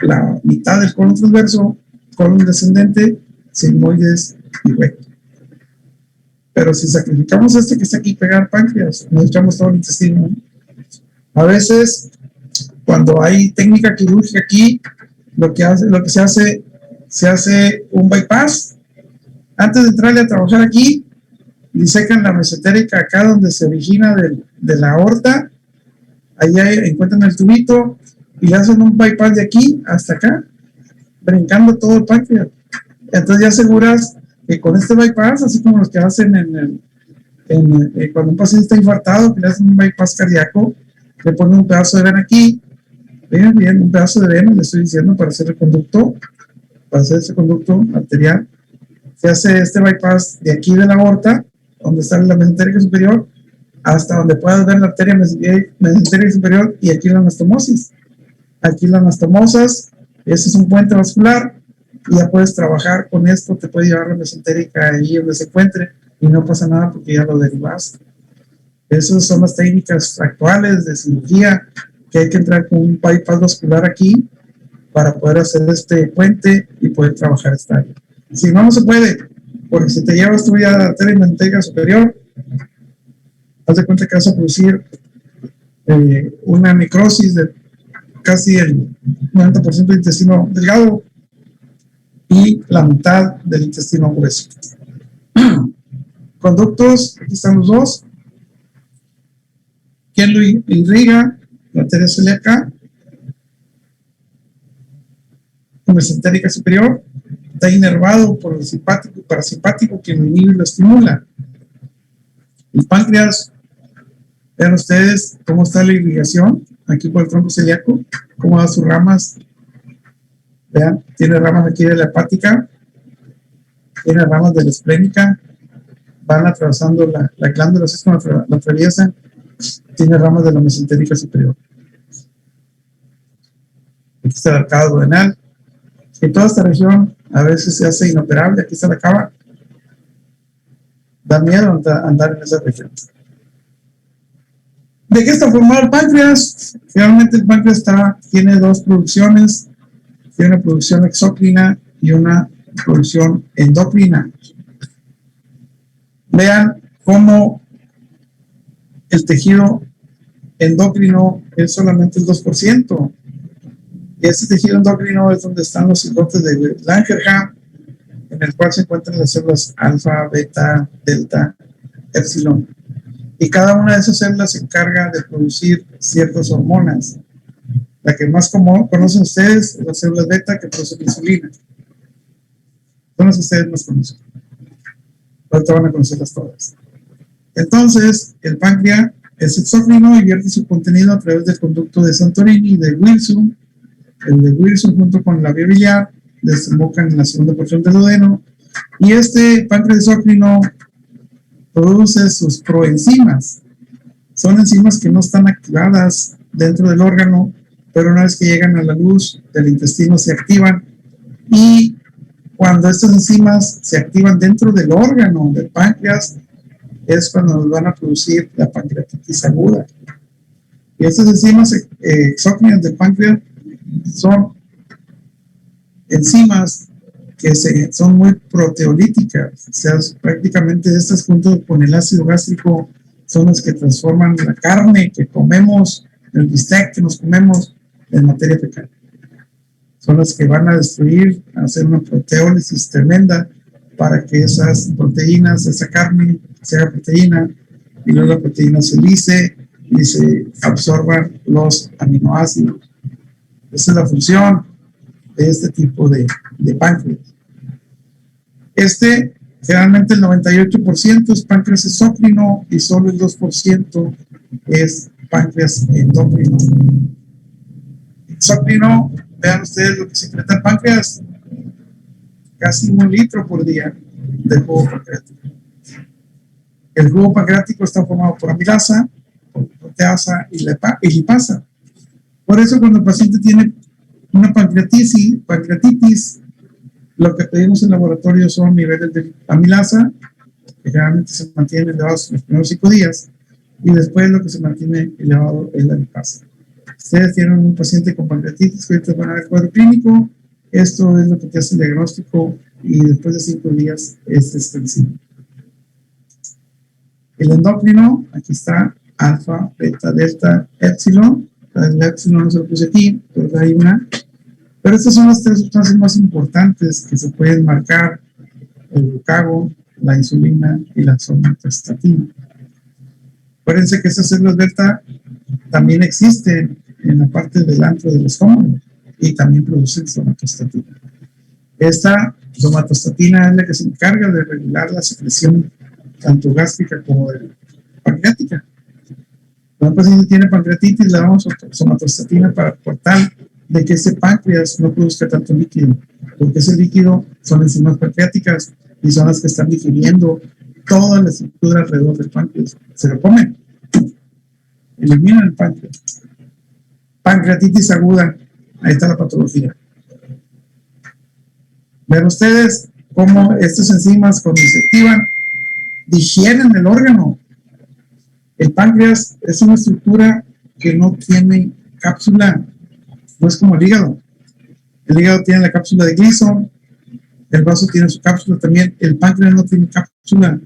la mitad del colon transverso, colon descendente, sigmoides y recto. Pero si sacrificamos este que está aquí pegado al páncreas, nos echamos todo el intestino. A veces, cuando hay técnica quirúrgica aquí, lo que se hace un bypass. Antes de entrarle a trabajar aquí, disecan la mesentérica acá donde se origina de la aorta, ahí encuentran el tubito y le hacen un bypass de aquí hasta acá, brincando todo el páncreas. Entonces ya aseguras que con este bypass, así como los que hacen cuando un paciente está infartado, que le hacen un bypass cardíaco, le ponen un pedazo de vena aquí, bien, un pedazo de vena, le estoy diciendo, para hacer el conducto, para hacer ese conducto arterial. Se hace este bypass de aquí de la aorta, donde está la mesentérica superior, hasta donde puedas ver la arteria mesentérica superior, y aquí la anastomosis. Aquí las anastomosas, ese es un puente vascular, y ya puedes trabajar con esto, te puede llevar la mesentérica ahí donde se encuentre, y no pasa nada porque ya lo derivaste. Esas son las técnicas actuales de cirugía, que hay que entrar con un bypass vascular aquí, para poder hacer este puente y poder trabajar esta área. Si no, no se puede, porque si te llevas tú ya la arteria mesentérica superior, haz de cuenta que vas a producir una necrosis de casi el 90% del intestino delgado y la mitad del intestino grueso. Conductos, aquí están los dos. ¿Quién lo irriga? La arteria celíaca, la mesentérica superior, está inervado por el simpático y parasimpático que lo inhibe y lo estimula. El páncreas, vean ustedes cómo está la irrigación aquí por el tronco celíaco, cómo da sus ramas. Vean, tiene ramas aquí de la hepática, tiene ramas de la esplénica, van atravesando la glándula, así es como la atraviesan, tiene ramas de la mesentérica superior. Aquí está el arcado duodenal. En toda esta región a veces se hace inoperable, aquí está la cava. Da miedo andar en esa región. ¿De qué está formado el páncreas? Realmente el páncreas tiene dos producciones, tiene una producción exócrina y una producción endocrina. Vean cómo el tejido endocrino es solamente el 2%. Y este tejido endocrino es donde están los islotes de Langerhans, en el cual se encuentran las células alfa, beta, delta, epsilon. Y cada una de esas células se encarga de producir ciertas hormonas. La que más conocen ustedes es las células beta, que producen insulina. Son las que ustedes más conocen. Ahorita van a conocerlas todas. Entonces, el páncreas es exócrino y vierte su contenido a través del conducto de Santorini y de Wilson. El de Wilson junto con la vía biliar desembocan en la segunda porción del duodeno, y este páncreas exócrino produce sus proenzimas. Son enzimas que no están activadas dentro del órgano, pero una vez que llegan a la luz del intestino se activan, y cuando estas enzimas se activan dentro del órgano del páncreas es cuando nos van a producir la pancreatitis aguda. Y estas enzimas exócrinas del páncreas son enzimas que son muy proteolíticas, o sea, prácticamente estas junto con el ácido gástrico son las que transforman la carne que comemos el bistec que nos comemos es materia fecal. Son las que van a destruir, a hacer una proteólisis tremenda para que esas proteínas, esa carne, se haga proteína, y luego la proteína se lise y se absorban los aminoácidos. Esa es la función de este tipo de páncreas. Generalmente el 98% es páncreas exócrino y solo el 2% es páncreas endócrino. Exócrino, vean ustedes lo que secreta el páncreas, casi 1 litro por día de jugo pancreático. El jugo pancreático está formado por amilasa, por proteasa y lipasa. Por eso cuando el paciente tiene una pancreatitis, lo que pedimos en laboratorio son niveles de amilasa, que generalmente se mantienen elevados en los primeros 5 días, y después lo que se mantiene elevado es la lipasa. Ustedes tienen un paciente con pancreatitis, que ahorita van a ver cuadro clínico, esto es lo que te hace el diagnóstico, y después de 5 días es extensivo. El endocrino, aquí está, alfa, beta, delta, epsilon. El epsilon no se lo puse aquí, pero hay una. Pero estas son las 3 sustancias más importantes que se pueden marcar: el glucagon, la insulina y la somatostatina. Acuérdense que esas células beta también existen en la parte del antro del estómago y también producen somatostatina. Esta somatostatina es la que se encarga de regular la secreción tanto gástrica como pancreática. Cuando un paciente tiene pancreatitis, le damos somatostatina para cortar de que ese páncreas no produzca tanto líquido, porque ese líquido son enzimas pancreáticas y son las que están digiriendo toda la estructura alrededor del páncreas. Se lo comen, eliminan el páncreas. Pancreatitis aguda, ahí está la patología. Ven ustedes cómo estas enzimas, cuando se activan, digieren el órgano. El páncreas es una estructura que no tiene cápsula, no es como el hígado. El hígado tiene la cápsula de Gleason, el vaso tiene su cápsula también, el páncreas no tiene cápsula.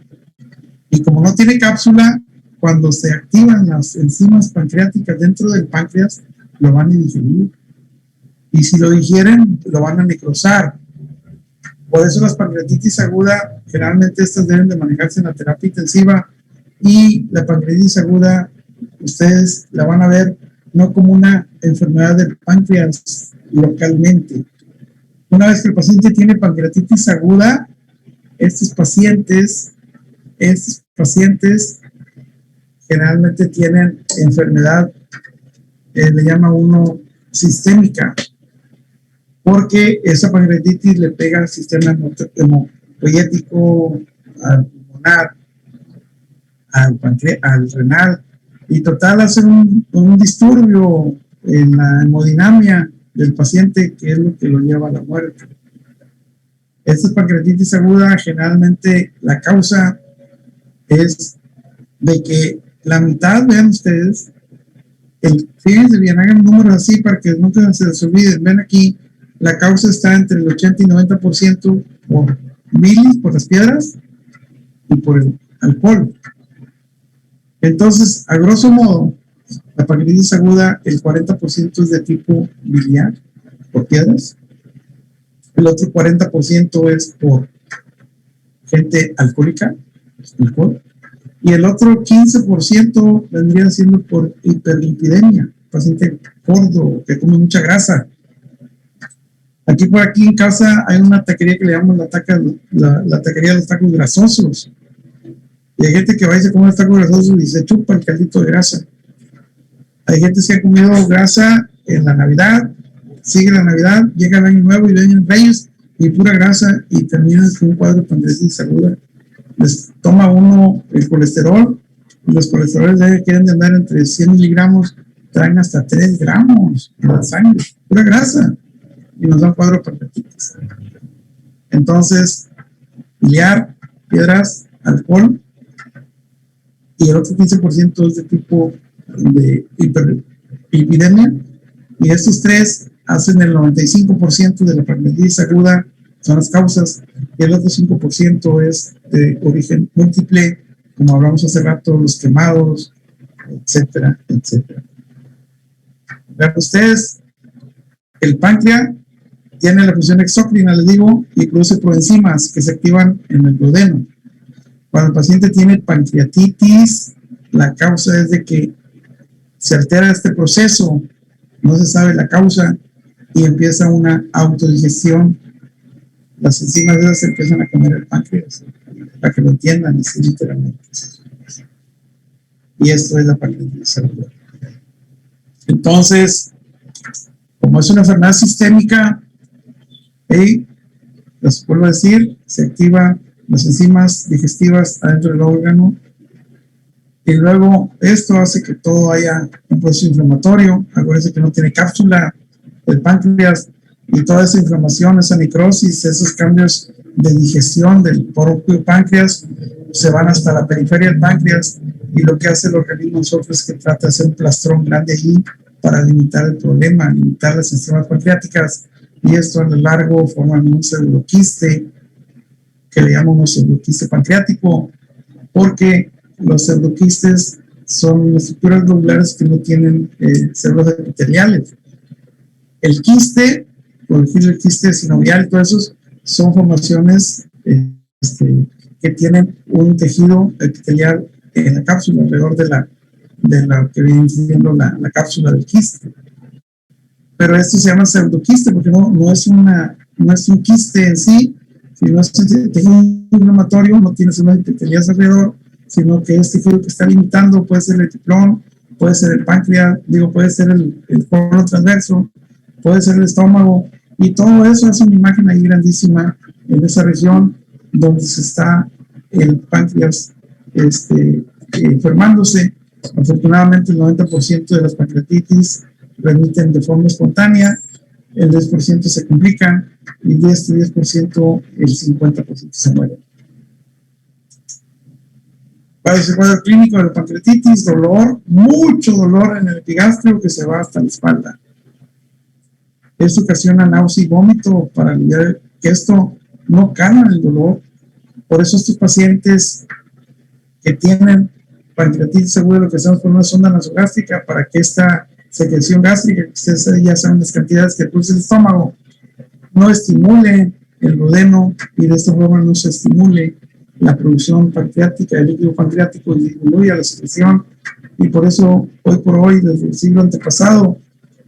Y como no tiene cápsula, cuando se activan las enzimas pancreáticas dentro del páncreas, lo van a digerir. Y si lo digieren, lo van a necrosar. Por eso las pancreatitis aguda, generalmente estas deben de manejarse en la terapia intensiva, y la pancreatitis aguda, ustedes la van a ver no como una enfermedad del páncreas localmente. Una vez que el paciente tiene pancreatitis aguda, estos pacientes generalmente tienen enfermedad, le llama uno sistémica, porque esa pancreatitis le pega al sistema hematopoyético, al pulmonar, al renal, y total hace un disturbio en la hemodinamia del paciente, que es lo que lo lleva a la muerte. Esta pancreatitis aguda, generalmente la causa es de que la mitad, vean ustedes, fíjense bien, hagan números así para que nunca se les olviden. Ven aquí, la causa está entre el 80 y 90% por bilis, por las piedras, y por el alcohol. Entonces, a grosso modo, la pancreatitis aguda, el 40% es de tipo biliar, por piedras. El otro 40% es por gente alcohólica, alcohol. Y el otro 15% vendría siendo por hiperlipidemia, paciente gordo que come mucha grasa. Por aquí en casa hay una taquería que le llamamos la taquería de los tacos grasosos. Y hay gente que va y se come los tacos grasosos y se chupa el caldito de grasa. Hay gente que ha comido grasa en la Navidad, sigue la Navidad, llega el Año Nuevo y el Año Reyes y pura grasa, y termina con un cuadro de pancreatitis aguda. Les toma uno el colesterol, y los colesteroles quieren de andar entre 100 miligramos, traen hasta 3 gramos en la sangre, pura grasa, y nos da un cuadro de pancreatitis. Entonces, biliar, piedras, alcohol, y el otro 15% es de tipo de hiperlipidemia, y estos 3 hacen el 95% de la pancreatitis aguda, son las causas, y el otro 5% es de origen múltiple, como hablamos hace rato, los quemados, etcétera, etcétera. Vean ustedes, el páncreas tiene la función exócrina, les digo, y produce proenzimas que se activan en el duodeno. Cuando el paciente tiene pancreatitis, la causa es de que se altera este proceso, no se sabe la causa, y empieza una autodigestión. Las enzimas de esas se empiezan a comer el páncreas, para que lo entiendan así literalmente. Y esto es la pancreatitis aguda. Entonces, como es una enfermedad sistémica, les vuelvo a decir, se activan las enzimas digestivas adentro del órgano, y luego esto hace que todo haya un proceso inflamatorio. Acuérdense que no tiene cápsula el páncreas, y toda esa inflamación, esa necrosis, esos cambios de digestión del propio páncreas se van hasta la periferia del páncreas, y lo que hace el organismo nosotros es que trata de hacer un plastrón grande allí para limitar el problema, limitar las enzimas pancreáticas, y esto a lo largo forman un pseudoquiste que le llamamos pseudoquiste pancreático, porque los pseudoquistes son estructuras globulares que no tienen células epiteliales. El quiste, por decir el quiste sinovial, todos esos son formaciones que tienen un tejido epitelial en la cápsula, alrededor de la que viene siendo la cápsula del quiste. Pero esto se llama pseudoquiste porque no es un quiste en sí, sino es un tejido inflamatorio, no tiene células epiteliales alrededor, sino que este tejido que está limitando puede ser el etiplón, puede ser el páncreas, puede ser el colon transverso, puede ser el estómago, y todo eso hace una imagen ahí grandísima en esa región donde se está el páncreas enfermándose. Afortunadamente el 90% de las pancreatitis remiten de forma espontánea, el 10% se complican, y de este 10% el 50% se muere. ¿Cuál es el cuadro clínico de la pancreatitis? Dolor, mucho dolor en el epigastrio que se va hasta la espalda. Esto ocasiona náusea y vómito. Para aliviar que esto no calma el dolor. Por eso estos pacientes que tienen pancreatitis aguda, lo que hacemos por una sonda nasogástrica para que esta secreción gástrica, que ustedes ya saben las cantidades que produce el estómago, no estimule el duodeno, y de esta forma no se estimule la producción pancreática, el líquido pancreático, y disminuye la secreción. Y por eso, hoy por hoy, desde el siglo antepasado,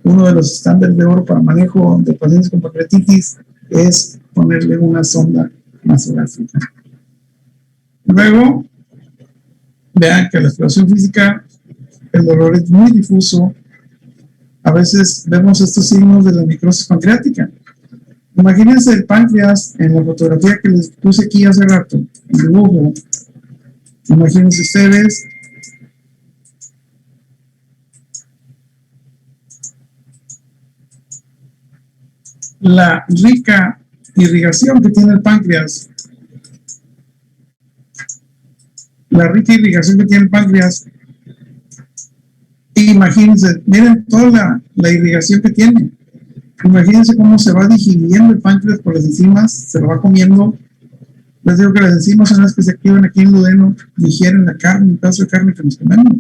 uno de los estándares de oro para manejo de pacientes con pancreatitis es ponerle una sonda nasogástrica. Luego, vean que la exploración física, el dolor es muy difuso. A veces vemos estos signos de la necrosis pancreática. Imagínense el páncreas en la fotografía que les puse aquí hace rato, en dibujo. Imagínense ustedes la rica irrigación que tiene el páncreas. La rica irrigación que tiene el páncreas. Imagínense, miren toda la irrigación que tiene. Imagínense cómo se va digiriendo el páncreas por las enzimas, se lo va comiendo. Les digo que las enzimas son las que se activan aquí en el duodeno, digieren la carne, un pedazo de carne que nos comemos.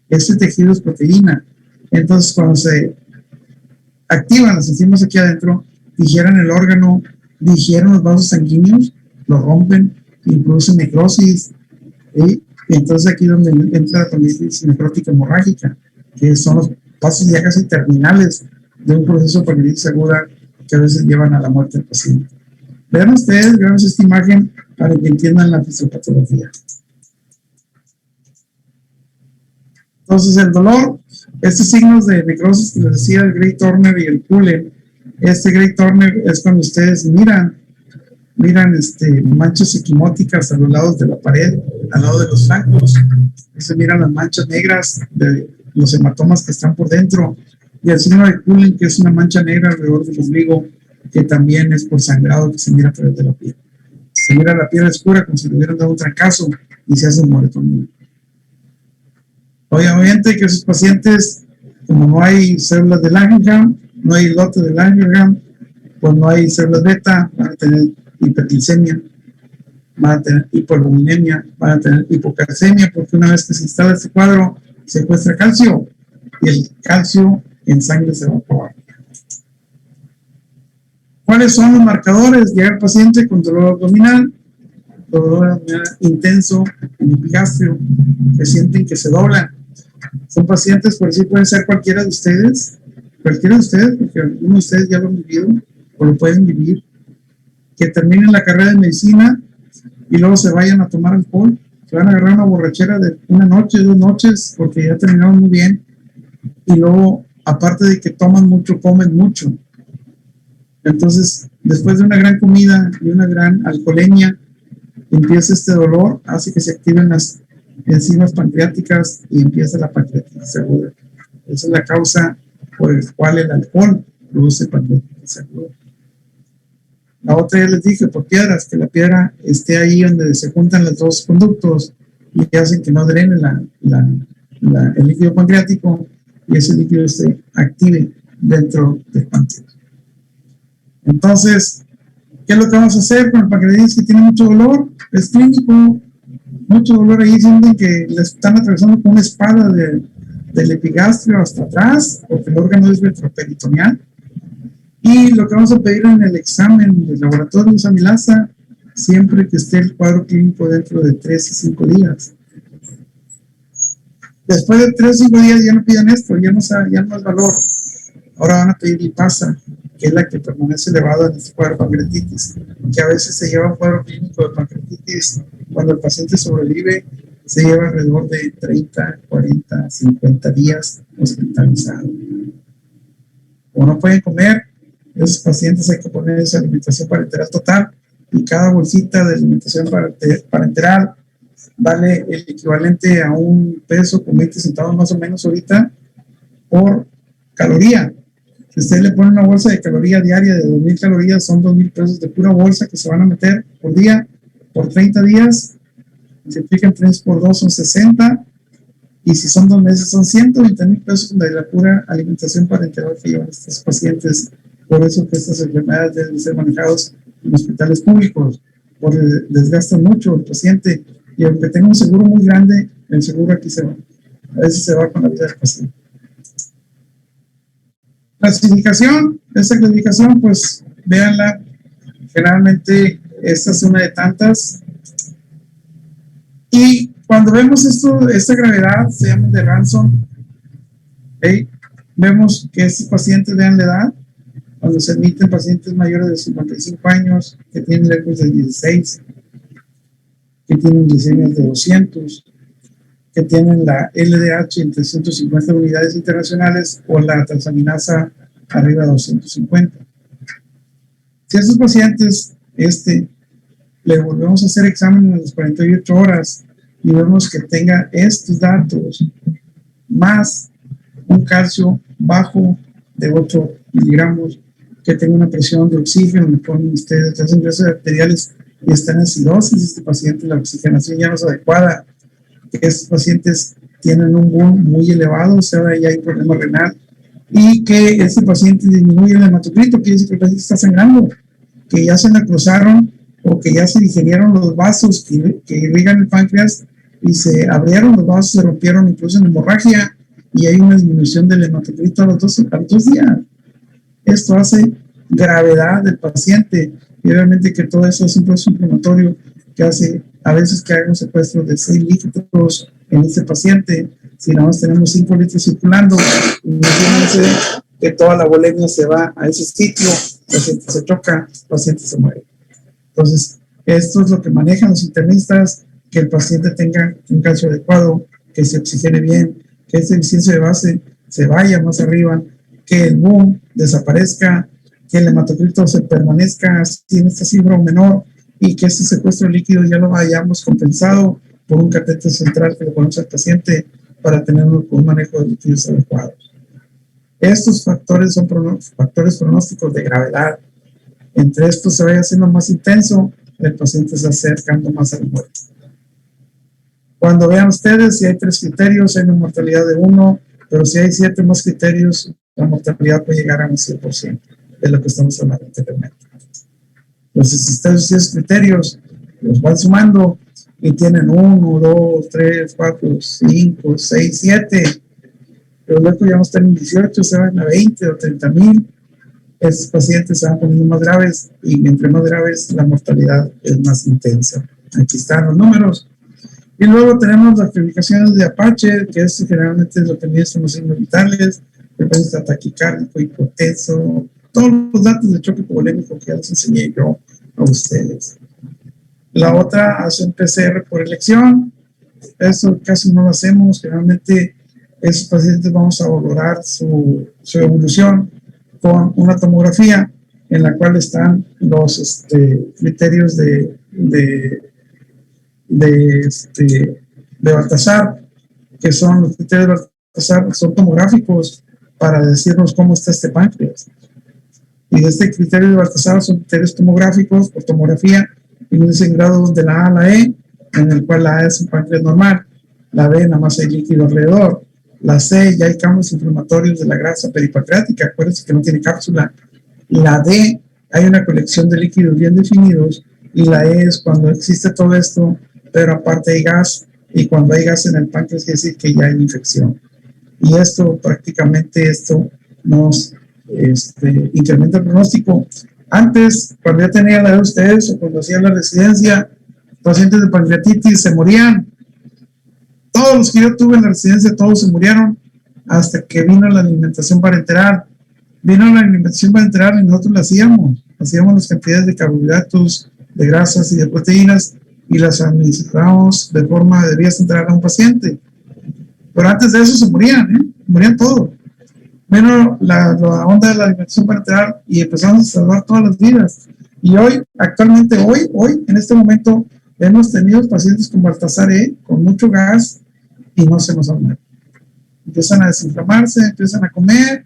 Este tejido es proteína. Entonces, cuando se activan las enzimas aquí adentro, digieren el órgano, digieren los vasos sanguíneos, lo rompen y producen necrosis. Y entonces aquí es donde entra la pancreatitis necrótica hemorrágica, que son los pasos ya casi terminales de un proceso de pancreatitis aguda que a veces llevan a la muerte del paciente. Vean ustedes, vean esta imagen para que entiendan la fisiopatología. Entonces el dolor, estos signos de necrosis que les decía, el Gray Turner y el Cullen, este Gray Turner es cuando ustedes miran manchas equimóticas a los lados de la pared, al lado de los flancos. Se miran las manchas negras de los hematomas que están por dentro, y el signo de Cullen, que es una mancha negra alrededor del ombligo, que también es por sangrado que se mira a través de la piel. Se mira la piel oscura como si le hubieran dado un trancazo y se hace un moretón. Obviamente que esos pacientes, como no hay células de Langerhans, no hay lote de Langerhans, pues no hay células beta, van a tener hiperglicemia, van a tener hipoalbuminemia, van a tener hipocalcemia, porque una vez que se instala este cuadro, se secuestra calcio, y el calcio en sangre se va a acabar. ¿Cuáles son los marcadores? Llega el paciente con dolor abdominal intenso en el epigastrio, que sienten que se doblan. Son pacientes, por decir, pueden ser cualquiera de ustedes, porque algunos de ustedes ya lo han vivido o lo pueden vivir, que terminen la carrera de medicina y luego se vayan a tomar alcohol, se van a agarrar una borrachera de una noche, 2 noches, porque ya terminaron muy bien, y luego, aparte de que toman mucho, comen mucho. Entonces, después de una gran comida y una gran alcoholemia, empieza este dolor, hace que se activen las enzimas pancreáticas y empieza la pancreatitis aguda. Esa es la causa por la cual el alcohol produce pancreatitis aguda. La otra ya les dije, por piedras, que la piedra esté ahí donde se juntan los dos conductos y hacen que no drene el líquido pancreático y ese líquido se active dentro del páncreas. Entonces, ¿qué es lo que vamos a hacer con el pancreatitis que tiene mucho dolor? Es clínico, mucho dolor ahí, sienten que le están atravesando con una espada del epigastrio hasta atrás, porque el órgano es retroperitoneal. Y lo que vamos a pedir en el examen del laboratorio es amilasa, siempre que esté el cuadro clínico dentro de 3 y 5 días. Después de 3 o 5 días ya no piden esto, ya no es valor. Ahora van a pedir lipasa, que es la que permanece elevada en este cuadro de pancreatitis, que a veces se lleva un cuadro clínico de pancreatitis. Cuando el paciente sobrevive, se lleva alrededor de 30, 40, 50 días hospitalizado. Como no pueden comer, esos pacientes hay que poner esa alimentación parenteral total, y cada bolsita de alimentación parenteral vale el equivalente a un peso con 20 centavos más o menos ahorita por caloría. Si usted le pone una bolsa de caloría diaria de 2,000 calorías, son 2,000 pesos de pura bolsa que se van a meter por día, por 30 días. Si multiplican 3 por 2 son 60, y si son 2 meses son 120,000 pesos de la pura alimentación parenteral que llevan estos pacientes. Por eso que estas enfermedades deben ser manejadas en hospitales públicos, porque desgastan mucho el paciente, y aunque tenga un seguro muy grande, el seguro aquí se va. A veces se va con la vida del paciente. Clasificación, esta clasificación, pues véanla, generalmente esta es una de tantas, y cuando vemos esta gravedad, se llama de Ransom, ¿okay? Vemos que estos pacientes, vean la edad, cuando se admiten pacientes mayores de 55 años, que tienen lejos de 16, que tienen glicemias de 200, que tienen la LDH en 350 unidades internacionales o la transaminasa arriba de 250. Si a estos pacientes le volvemos a hacer examen en las 48 horas y vemos que tenga estos datos más un calcio bajo de 8 miligramos, que tenga una presión de oxígeno, le ponen ustedes, hacen ingresos arteriales y está en acidosis este paciente, la oxigenación ya no es adecuada, que estos pacientes tienen un boom muy elevado, o sea, ya hay problema renal, y que este paciente disminuye el hematocrito, quiere decir que el paciente está sangrando, que ya se necrosaron o que ya se digerieron los vasos que irrigan el páncreas y se abrieron los vasos, se rompieron incluso en hemorragia, y hay una disminución del hematocrito a los dos días. Esto hace gravedad del paciente, y realmente que todo eso es un proceso inflamatorio que hace a veces que haga un secuestro de 6 litros en este paciente. Si nada más tenemos 5 litros circulando, imagínense que toda la bulimia se va a ese sitio, el paciente se choca, el paciente se muere. Entonces, esto es lo que manejan los internistas, que el paciente tenga un calcio adecuado, que se oxigene bien, que esta eficiencia de base se vaya más arriba, que el boom desaparezca, que el hematocrito se permanezca así en esta cifra menor, y que este secuestro líquido ya lo hayamos compensado por un catéter central que le ponemos al paciente para tener un manejo de líquidos adecuados. Estos factores son factores pronósticos de gravedad. Entre estos se vaya haciendo más intenso, el paciente se acercando más a la muerte. Cuando vean ustedes, si hay 3 criterios, hay una mortalidad de 1, pero si hay 7 más criterios, la mortalidad puede llegar a un 100%, de lo que estamos hablando anteriormente. Entonces, si ustedes esos criterios los van sumando y tienen 1, 2, 3, 4, 5, 6, 7, Pero luego ya no están en 18, se van a 20 o 30,000. Estos pacientes se van poniendo más graves y entre más graves la mortalidad es más intensa. Aquí están los números. Y luego tenemos las calificaciones de Apache, que es generalmente lo que mide son los signos vitales, frecuencia taquicárdico, hipotenso, todos los datos de choque hipovolémico que ya les enseñé yo a ustedes. La otra hace un PCR por elección. Eso casi no lo hacemos. Generalmente esos pacientes vamos a valorar su evolución con una tomografía en la cual están los criterios de Baltasar, que son los criterios de Baltasar, son tomográficos para decirnos cómo está este páncreas. Y de este criterio de Baltasar son criterios tomográficos por tomografía y nos dicen grados de la A a la E, en el cual la A es un páncreas normal, la B nada más hay líquido alrededor, la C ya hay cambios inflamatorios de la grasa peripancreática, acuérdense que no tiene cápsula, la D hay una colección de líquidos bien definidos y la E es cuando existe todo esto, pero aparte hay gas, y cuando hay gas en el páncreas quiere decir que ya hay infección. Y esto prácticamente nos incrementa el pronóstico. Antes, cuando yo tenía la de ustedes o cuando hacía la residencia, pacientes de pancreatitis se morían. Todos los que yo tuve en la residencia, todos se murieron hasta que vino la alimentación parenteral. Vino la alimentación parenteral y nosotros la hacíamos las cantidades de carbohidratos, de grasas y de proteínas y las administramos de forma de vía central a un paciente. Pero antes de eso se morían todos. Menos la onda de la alimentación parenteral y empezamos a salvar todas las vidas. Y actualmente, en este momento, hemos tenido pacientes con Baltasar E, con mucho gas y no se nos han muerto. Empiezan a desinflamarse, empiezan a comer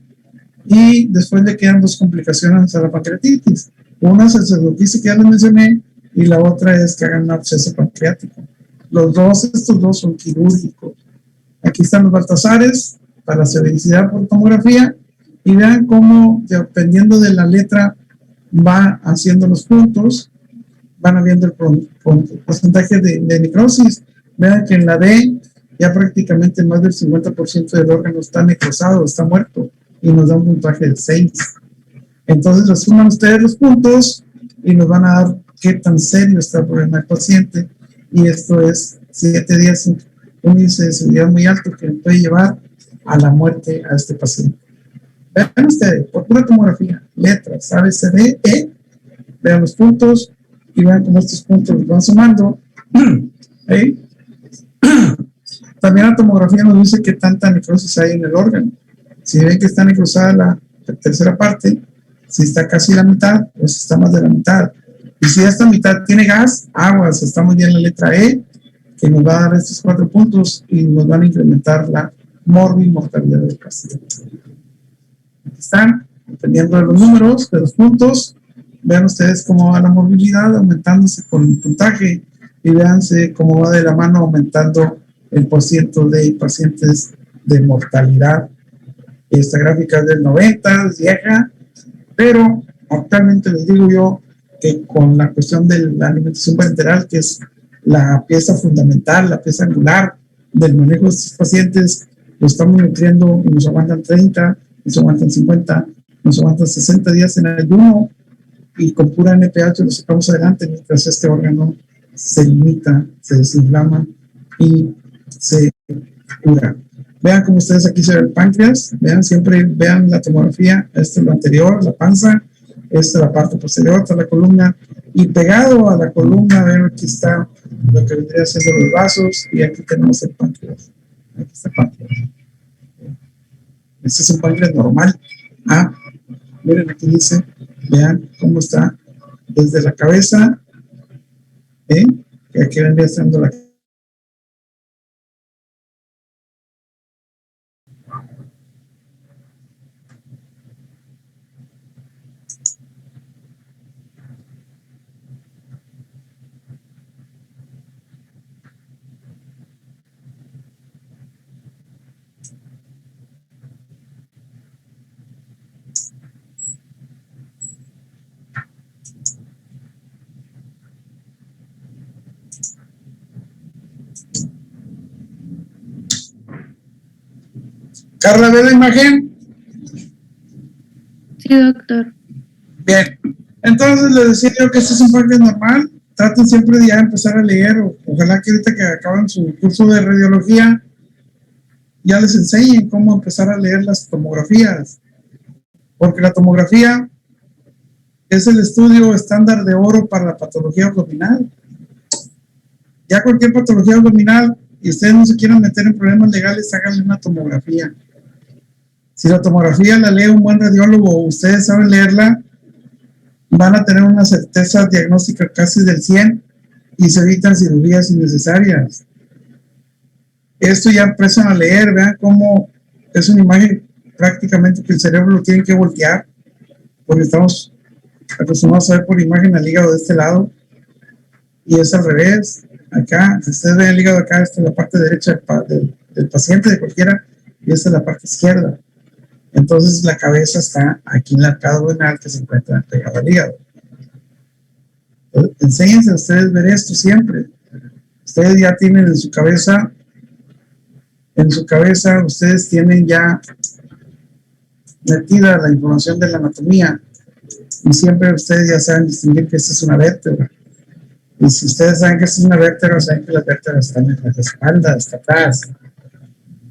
y después le quedan dos complicaciones a la pancreatitis. Una es el pseudoclisis que ya les mencioné y la otra es que hagan un absceso pancreático. Estos dos son quirúrgicos. Aquí están los Baltasares para la severicidad por tomografía y vean cómo, dependiendo de la letra, va haciendo los puntos, van viendo el porcentaje de necrosis. Vean que en la D ya prácticamente más del 50% del órgano está necrosado, está muerto, y nos da un puntaje de 6. Entonces, resuman ustedes los puntos y nos van a dar qué tan serio está el problema del paciente. Y esto es 7 días, un índice de severidad muy alto que puede llevar a la muerte a este paciente. Vean ustedes, por pura tomografía, letras, A, B, C, D, E, vean los puntos y vean cómo estos puntos van sumando. ¿Sí? También la tomografía nos dice qué tanta necrosis hay en el órgano. Si ven que está necrosada la tercera parte, si está casi la mitad, pues está más de la mitad. Y si esta mitad tiene gas, aguas, estamos ya en la letra E, que nos va a dar estos 4 puntos y nos van a incrementar la mortalidad del paciente. Aquí están, dependiendo de los números, de los puntos, vean ustedes cómo va la morbilidad aumentándose con el puntaje y véanse cómo va de la mano aumentando el porciento de pacientes de mortalidad. Esta gráfica es del 90, es vieja, pero actualmente les digo yo que con la cuestión de la alimentación parenteral, que es la pieza fundamental, la pieza angular del manejo de estos pacientes, lo estamos nutriendo y nos aguantan 30, nos aguantan 50, nos aguantan 60 días en ayuno y con pura NPH lo sacamos adelante mientras este órgano se limita, se desinflama y se cura. Vean cómo ustedes aquí se ve el páncreas, vean la tomografía, esta es lo anterior, la panza, esta es la parte posterior, esta es la columna, y pegado a la columna, vean aquí está lo que vendría siendo los vasos, y aquí tenemos el páncreas. Aquí está el páncreas. Este es un páncreas normal. Miren aquí dice, vean cómo está desde la cabeza, que aquí vendría siendo la Carla, ¿ve la imagen? Sí, doctor. Bien. Entonces les decía yo que este es un páncreas normal. Traten siempre de ya empezar a leer. Ojalá que ahorita que acaban su curso de radiología ya les enseñen cómo empezar a leer las tomografías. Porque la tomografía es el estudio estándar de oro para la patología abdominal. Ya cualquier patología abdominal y ustedes no se quieran meter en problemas legales, háganle una tomografía. Si la tomografía la lee un buen radiólogo o ustedes saben leerla, van a tener una certeza diagnóstica casi del 100 y se evitan cirugías innecesarias. Esto ya empiezan a leer, vean cómo es una imagen prácticamente que el cerebro lo tienen que voltear, porque estamos acostumbrados a ver por imagen al hígado de este lado y es al revés. Acá, si ustedes ven el hígado acá, esta es la parte derecha del paciente, de cualquiera, y esta es la parte izquierda. Entonces la cabeza está aquí en la arcada duodenal que se encuentra pegada al hígado. Entonces, enséñense a ustedes ver esto siempre. Ustedes ya tienen en su cabeza, ustedes tienen ya metida la información de la anatomía y siempre ustedes ya saben distinguir que esta es una vértebra. Y si ustedes saben que esta es una vértebra, saben que las vértebras están en la espalda, hasta atrás.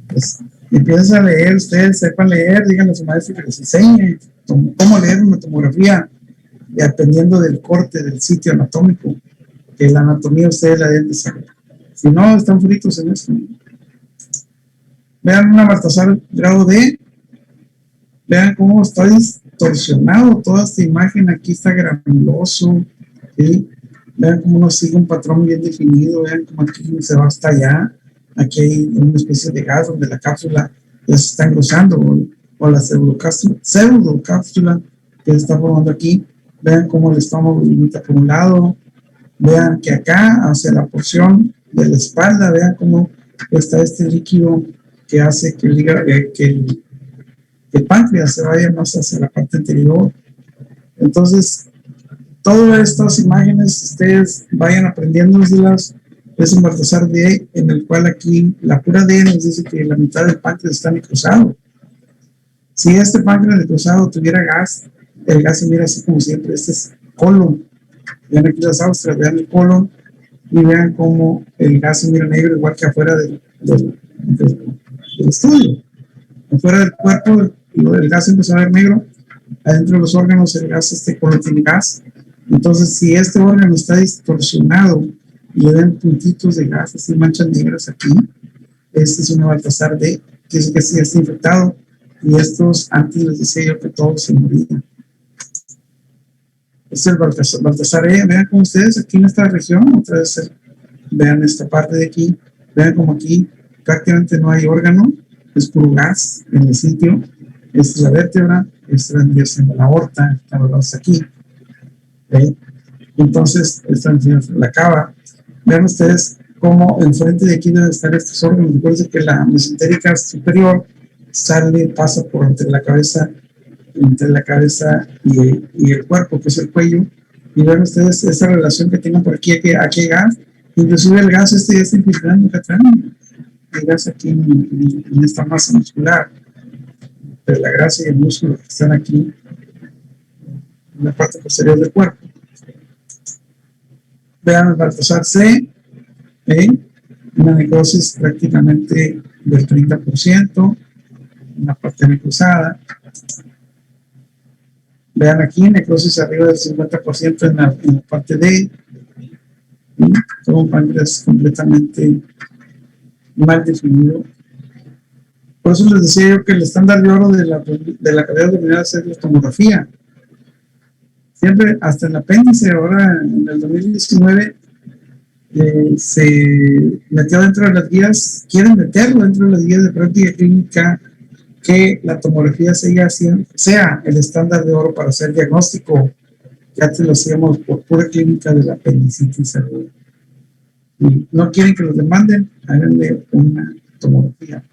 Pues, empiezan a leer, ustedes sepan leer, díganle a su maestro que les enseñe cómo leer una tomografía, dependiendo del corte del sitio anatómico, que la anatomía ustedes la deben de saber. Si no, están fritos en esto. Vean una Baltasar grado D, vean cómo está distorsionado toda esta imagen, aquí está granuloso, ¿sí? Vean cómo no sigue un patrón bien definido, vean cómo aquí se va hasta allá, aquí hay una especie de gas donde la cápsula ya se está engrosando, o la pseudocápsula que se está formando aquí. Vean cómo el estómago limita por un lado, vean que acá hacia la porción de la espalda, vean cómo está este líquido que hace que el páncreas se vaya más hacia la parte anterior. Entonces, todas estas imágenes ustedes vayan aprendiéndoselas. Es un Baltasar D, en el cual aquí la pura D nos dice que la mitad del páncreas está necrosado. Si este páncreas necrosado tuviera gas, el gas se mira así como siempre. Este es colon. Vean aquí las austras, vean el colon y vean cómo el gas se mira negro, igual que afuera del estudio. Afuera del cuerpo el gas empezó a ver negro, adentro de los órganos el gas, colon tiene gas. Entonces, si este órgano está distorsionado y le dan puntitos de gas, así manchas negras aquí, este es un Baltasar D, que dice que sí está infectado, y estos antes les decía yo que todos se morían. Este es el Baltasar E, vean como ustedes aquí en esta región, otra vez vean esta parte de aquí, vean como aquí prácticamente no hay órgano, es puro gas en el sitio. Esta es la vértebra, esta vendría siendo la aorta, estamos aquí. ¿Okay? Entonces, esta es la cava. Vean ustedes cómo enfrente de aquí deben estar estos órganos. Recuerden que la mesentérica superior pasa por entre la cabeza y el cuerpo, que es el cuello. Y vean ustedes esa relación que tengan por aquí, aquí hay gas. Inclusive el gas ya está infiltrando acá atrás. El gas aquí en esta masa muscular, de la grasa y el músculo que están aquí en la parte posterior del cuerpo. Vean el Baltasar C, una necrosis prácticamente del 30%, una parte necrosada. Vean aquí, necrosis arriba del 50% en la parte D, todo un páncreas completamente mal definido. Por eso les decía yo que el estándar de oro de la cavidad abdominal es la tomografía. Siempre, hasta el apéndice, ahora en el 2019, se metió dentro de las guías, quieren meterlo dentro de las guías de práctica clínica, que la tomografía sea el estándar de oro para hacer diagnóstico, que antes lo hacíamos por pura clínica de la apendicitis aguda. Y no quieren que los demanden, háganle una tomografía.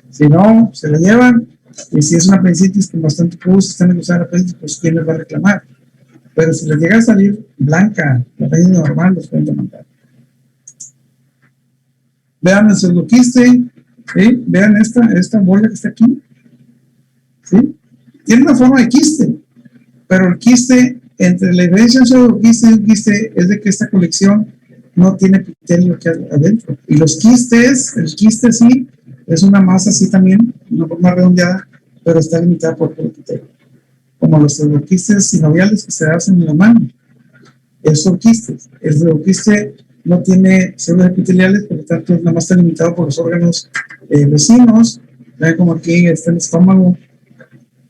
Si no, se la llevan, y si es una apendicitis con bastante pus, están en usar apéndice, pues ¿quién les va a reclamar? Pero si les llega a salir blanca, la apéndice normal, los pueden demandar. Vean el pseudoquiste, ¿Sí? Vean esta bola que está aquí. ¿Sí? Tiene una forma de quiste, pero el quiste, entre la diferencia entre un pseudoquiste y un quiste, es de que esta colección no tiene epitelio aquí adentro. Y los quistes, el quiste sí, es una masa así también, una forma redondeada, pero está limitada por el epitelio. Como los pseudoquistes sinoviales que se hacen en la mano. Esos son quistes. El pseudoquiste no tiene células epiteliales, por lo tanto, nada más está limitado por los órganos vecinos. Vean como aquí está el estómago,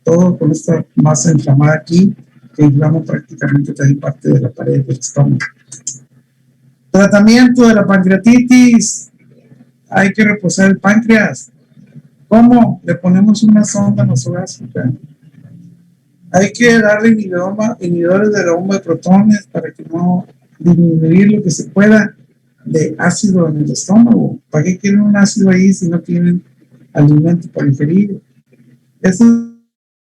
todo con esta masa inflamada aquí, que inflama prácticamente también parte de la pared del estómago. Tratamiento de la pancreatitis. Hay que reposar el páncreas. ¿Cómo? Le ponemos una sonda nasogástrica. Hay que darle inhibidores de la bomba de protones para que no disminuir lo que se pueda de ácido en el estómago. ¿Para qué quieren un ácido ahí si no tienen alimento para ingerir? Estos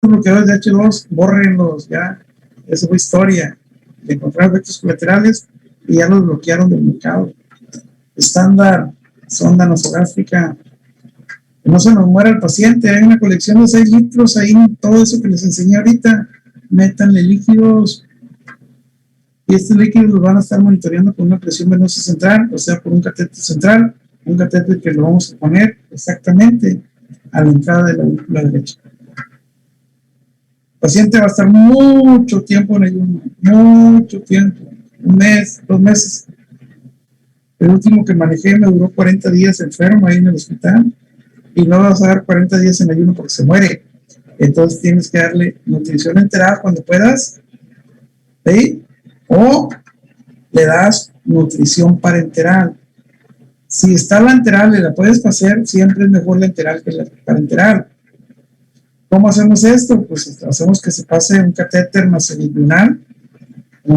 bloqueadores de H2, bórrenlos ya. Eso fue historia. De encontrar efectos colaterales y ya los bloquearon del mercado. Estándar, sonda nasogástrica. Que no se nos muera el paciente. Hay una colección de 6 litros ahí, todo eso que les enseñé ahorita. Métanle líquidos. Y estos líquidos los van a estar monitoreando con una presión venosa central, o sea, por un catéter central, un catéter que lo vamos a poner exactamente a la entrada de la aurícula derecha. El paciente va a estar mucho tiempo en ayuno, mucho tiempo, 1 mes, 2 meses. El último que manejé me duró 40 días enfermo ahí en el hospital, y no vas a dar 40 días en ayuno porque se muere. Entonces tienes que darle nutrición enteral cuando puedas, ¿sí? O le das nutrición parenteral. Si está la enteral y la puedes hacer, siempre es mejor la enteral que la parenteral. ¿Cómo hacemos esto? Pues hacemos que se pase un catéter nasolinguinal.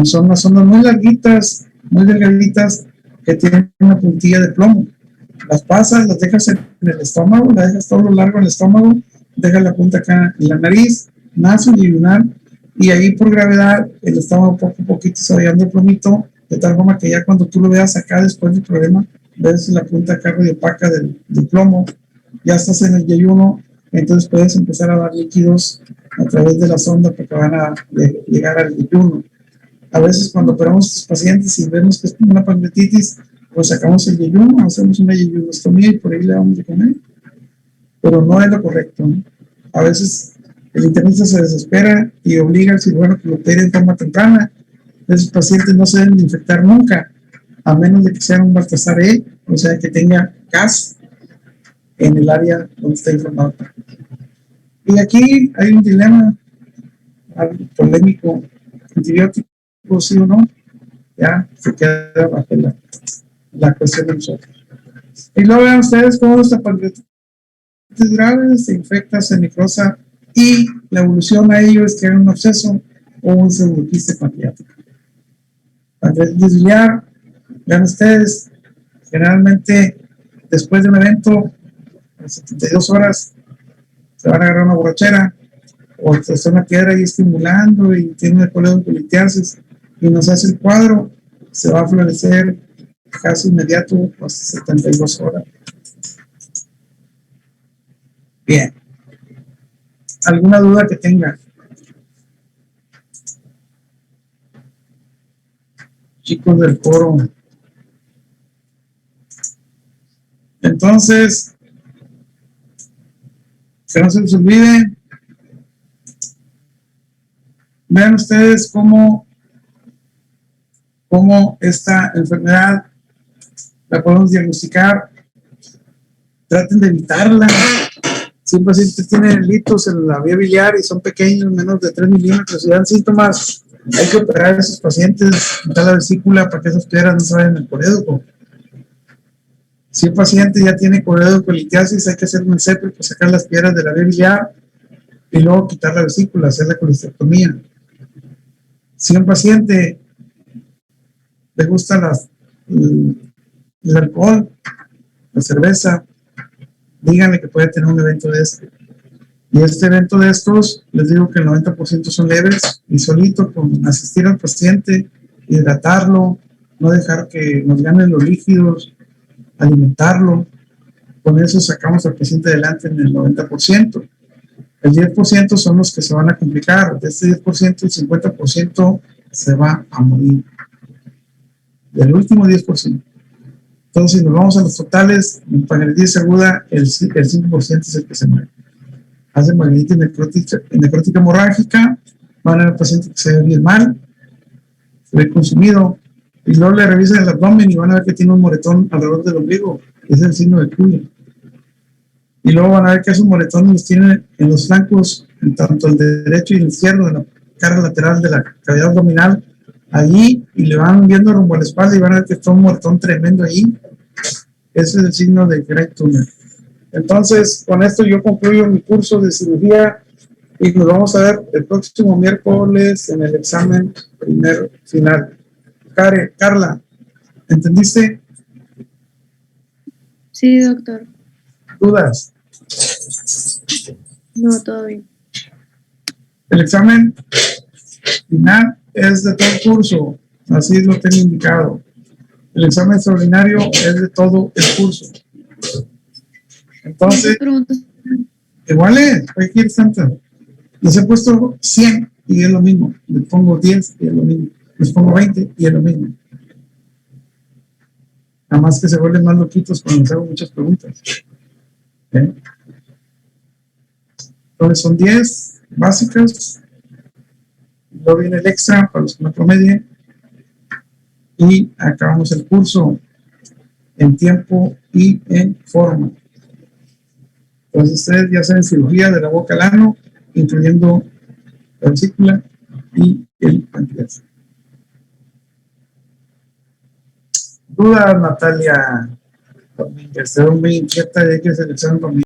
Son unas ondas muy larguitas, muy delgaditas, que tienen una puntilla de plomo. Las pasas, las dejas en el estómago, las dejas todo lo largo en el estómago, dejas la punta acá en la nariz, nasolinguinal, y ahí por gravedad el estómago poco a poquito se va llevando el plomito, de tal forma que ya cuando tú lo veas acá después del problema, ves la punta acá medio opaca del plomo, ya estás en el yeyuno, entonces puedes empezar a dar líquidos a través de la sonda porque van a llegar al yeyuno. A veces cuando operamos a estos pacientes y vemos que es una pancreatitis, pues sacamos el yeyuno, hacemos una yeyunostomía y por ahí le vamos a comer. Pero no es lo correcto, ¿no? A veces el internista se desespera y obliga al cirujano que lo opere en forma temprana. Esos pacientes no se deben infectar nunca, a menos de que sea un Baltasar E, o sea, que tenga gas en el área donde está inflamado. Y aquí hay un dilema algo polémico: antibiótico, sí o no. Ya se queda bajo la cuestión de nosotros. Y luego vean ustedes cómo esta pancreatitis grave se infecta, se necrosa, y la evolución a ello es que hay un absceso o un pseudoquiste pancreático. Pancreatitis biliar, vean ustedes, generalmente después de un evento, en 72 horas, se van a agarrar una borrachera o se está una piedra ahí estimulando y tiene una coledocolitiasis y nos hace el cuadro, se va a florecer casi inmediato, hasta 72 horas. Bien. ¿Alguna duda que tenga? Chicos del foro. Entonces, que no se les olvide, vean ustedes cómo esta enfermedad la podemos diagnosticar. Traten de evitarla. Si un paciente tiene litos en la vía biliar y son pequeños, menos de 3 milímetros, y dan síntomas, hay que operar a esos pacientes, quitar la vesícula para que esas piedras no se vayan al colédoco. Si un paciente ya tiene coledocolitiasis, hay que hacer un CEPRE para sacar las piedras de la vía biliar y luego quitar la vesícula, hacer la colestectomía. Si un paciente le gusta el alcohol, la cerveza, díganle que puede tener un evento de este. Y este evento de estos, les digo que el 90% son leves y solito, con asistir al paciente, hidratarlo, no dejar que nos ganen los líquidos, alimentarlo, Con eso sacamos al paciente adelante en el 90%. El 10% son los que se van a complicar. De este 10%, el 50% se va a morir. Del último 10%. Entonces, si nos vamos a los totales, en pancreatitis aguda, el 5% es el que se muere. Hace pancreatitis necrótica hemorrágica, van a ver al paciente que se ve bien mal, se ve consumido, y luego le revisan el abdomen y van a ver que tiene un moretón alrededor del ombligo, que es el signo de Kuhn. Y luego van a ver que esos moretones los tiene en los flancos, en tanto el derecho y el izquierdo, en la cara lateral de la cavidad abdominal, allí, y le van viendo rumbo a la espalda y van a ver que está un moretón tremendo ahí. Ese es el signo de Great Tumor. Entonces, con esto yo concluyo mi curso de cirugía y nos vamos a ver el próximo miércoles en el examen primer final. Carla, ¿entendiste? Sí, doctor. ¿Dudas? No, todo bien. El examen final es de todo el curso, así lo tengo indicado. El examen extraordinario es de todo el curso. Entonces, igual es, cualquier tanto. Les he puesto 100 y es lo mismo. Les pongo 10 y es lo mismo. Les pongo 20 y es lo mismo. Nada más que se vuelven más loquitos cuando les hago muchas preguntas. ¿Eh? Entonces son 10 básicas. Luego viene el extra para los que no promedien. Y acabamos el curso en tiempo y en forma. Entonces ustedes ya saben cirugía de la boca al ano, incluyendo la vesícula y el páncreas. Dudas, Natalia. Domínguez, muy inquieta y hay que seleccionar conmigo.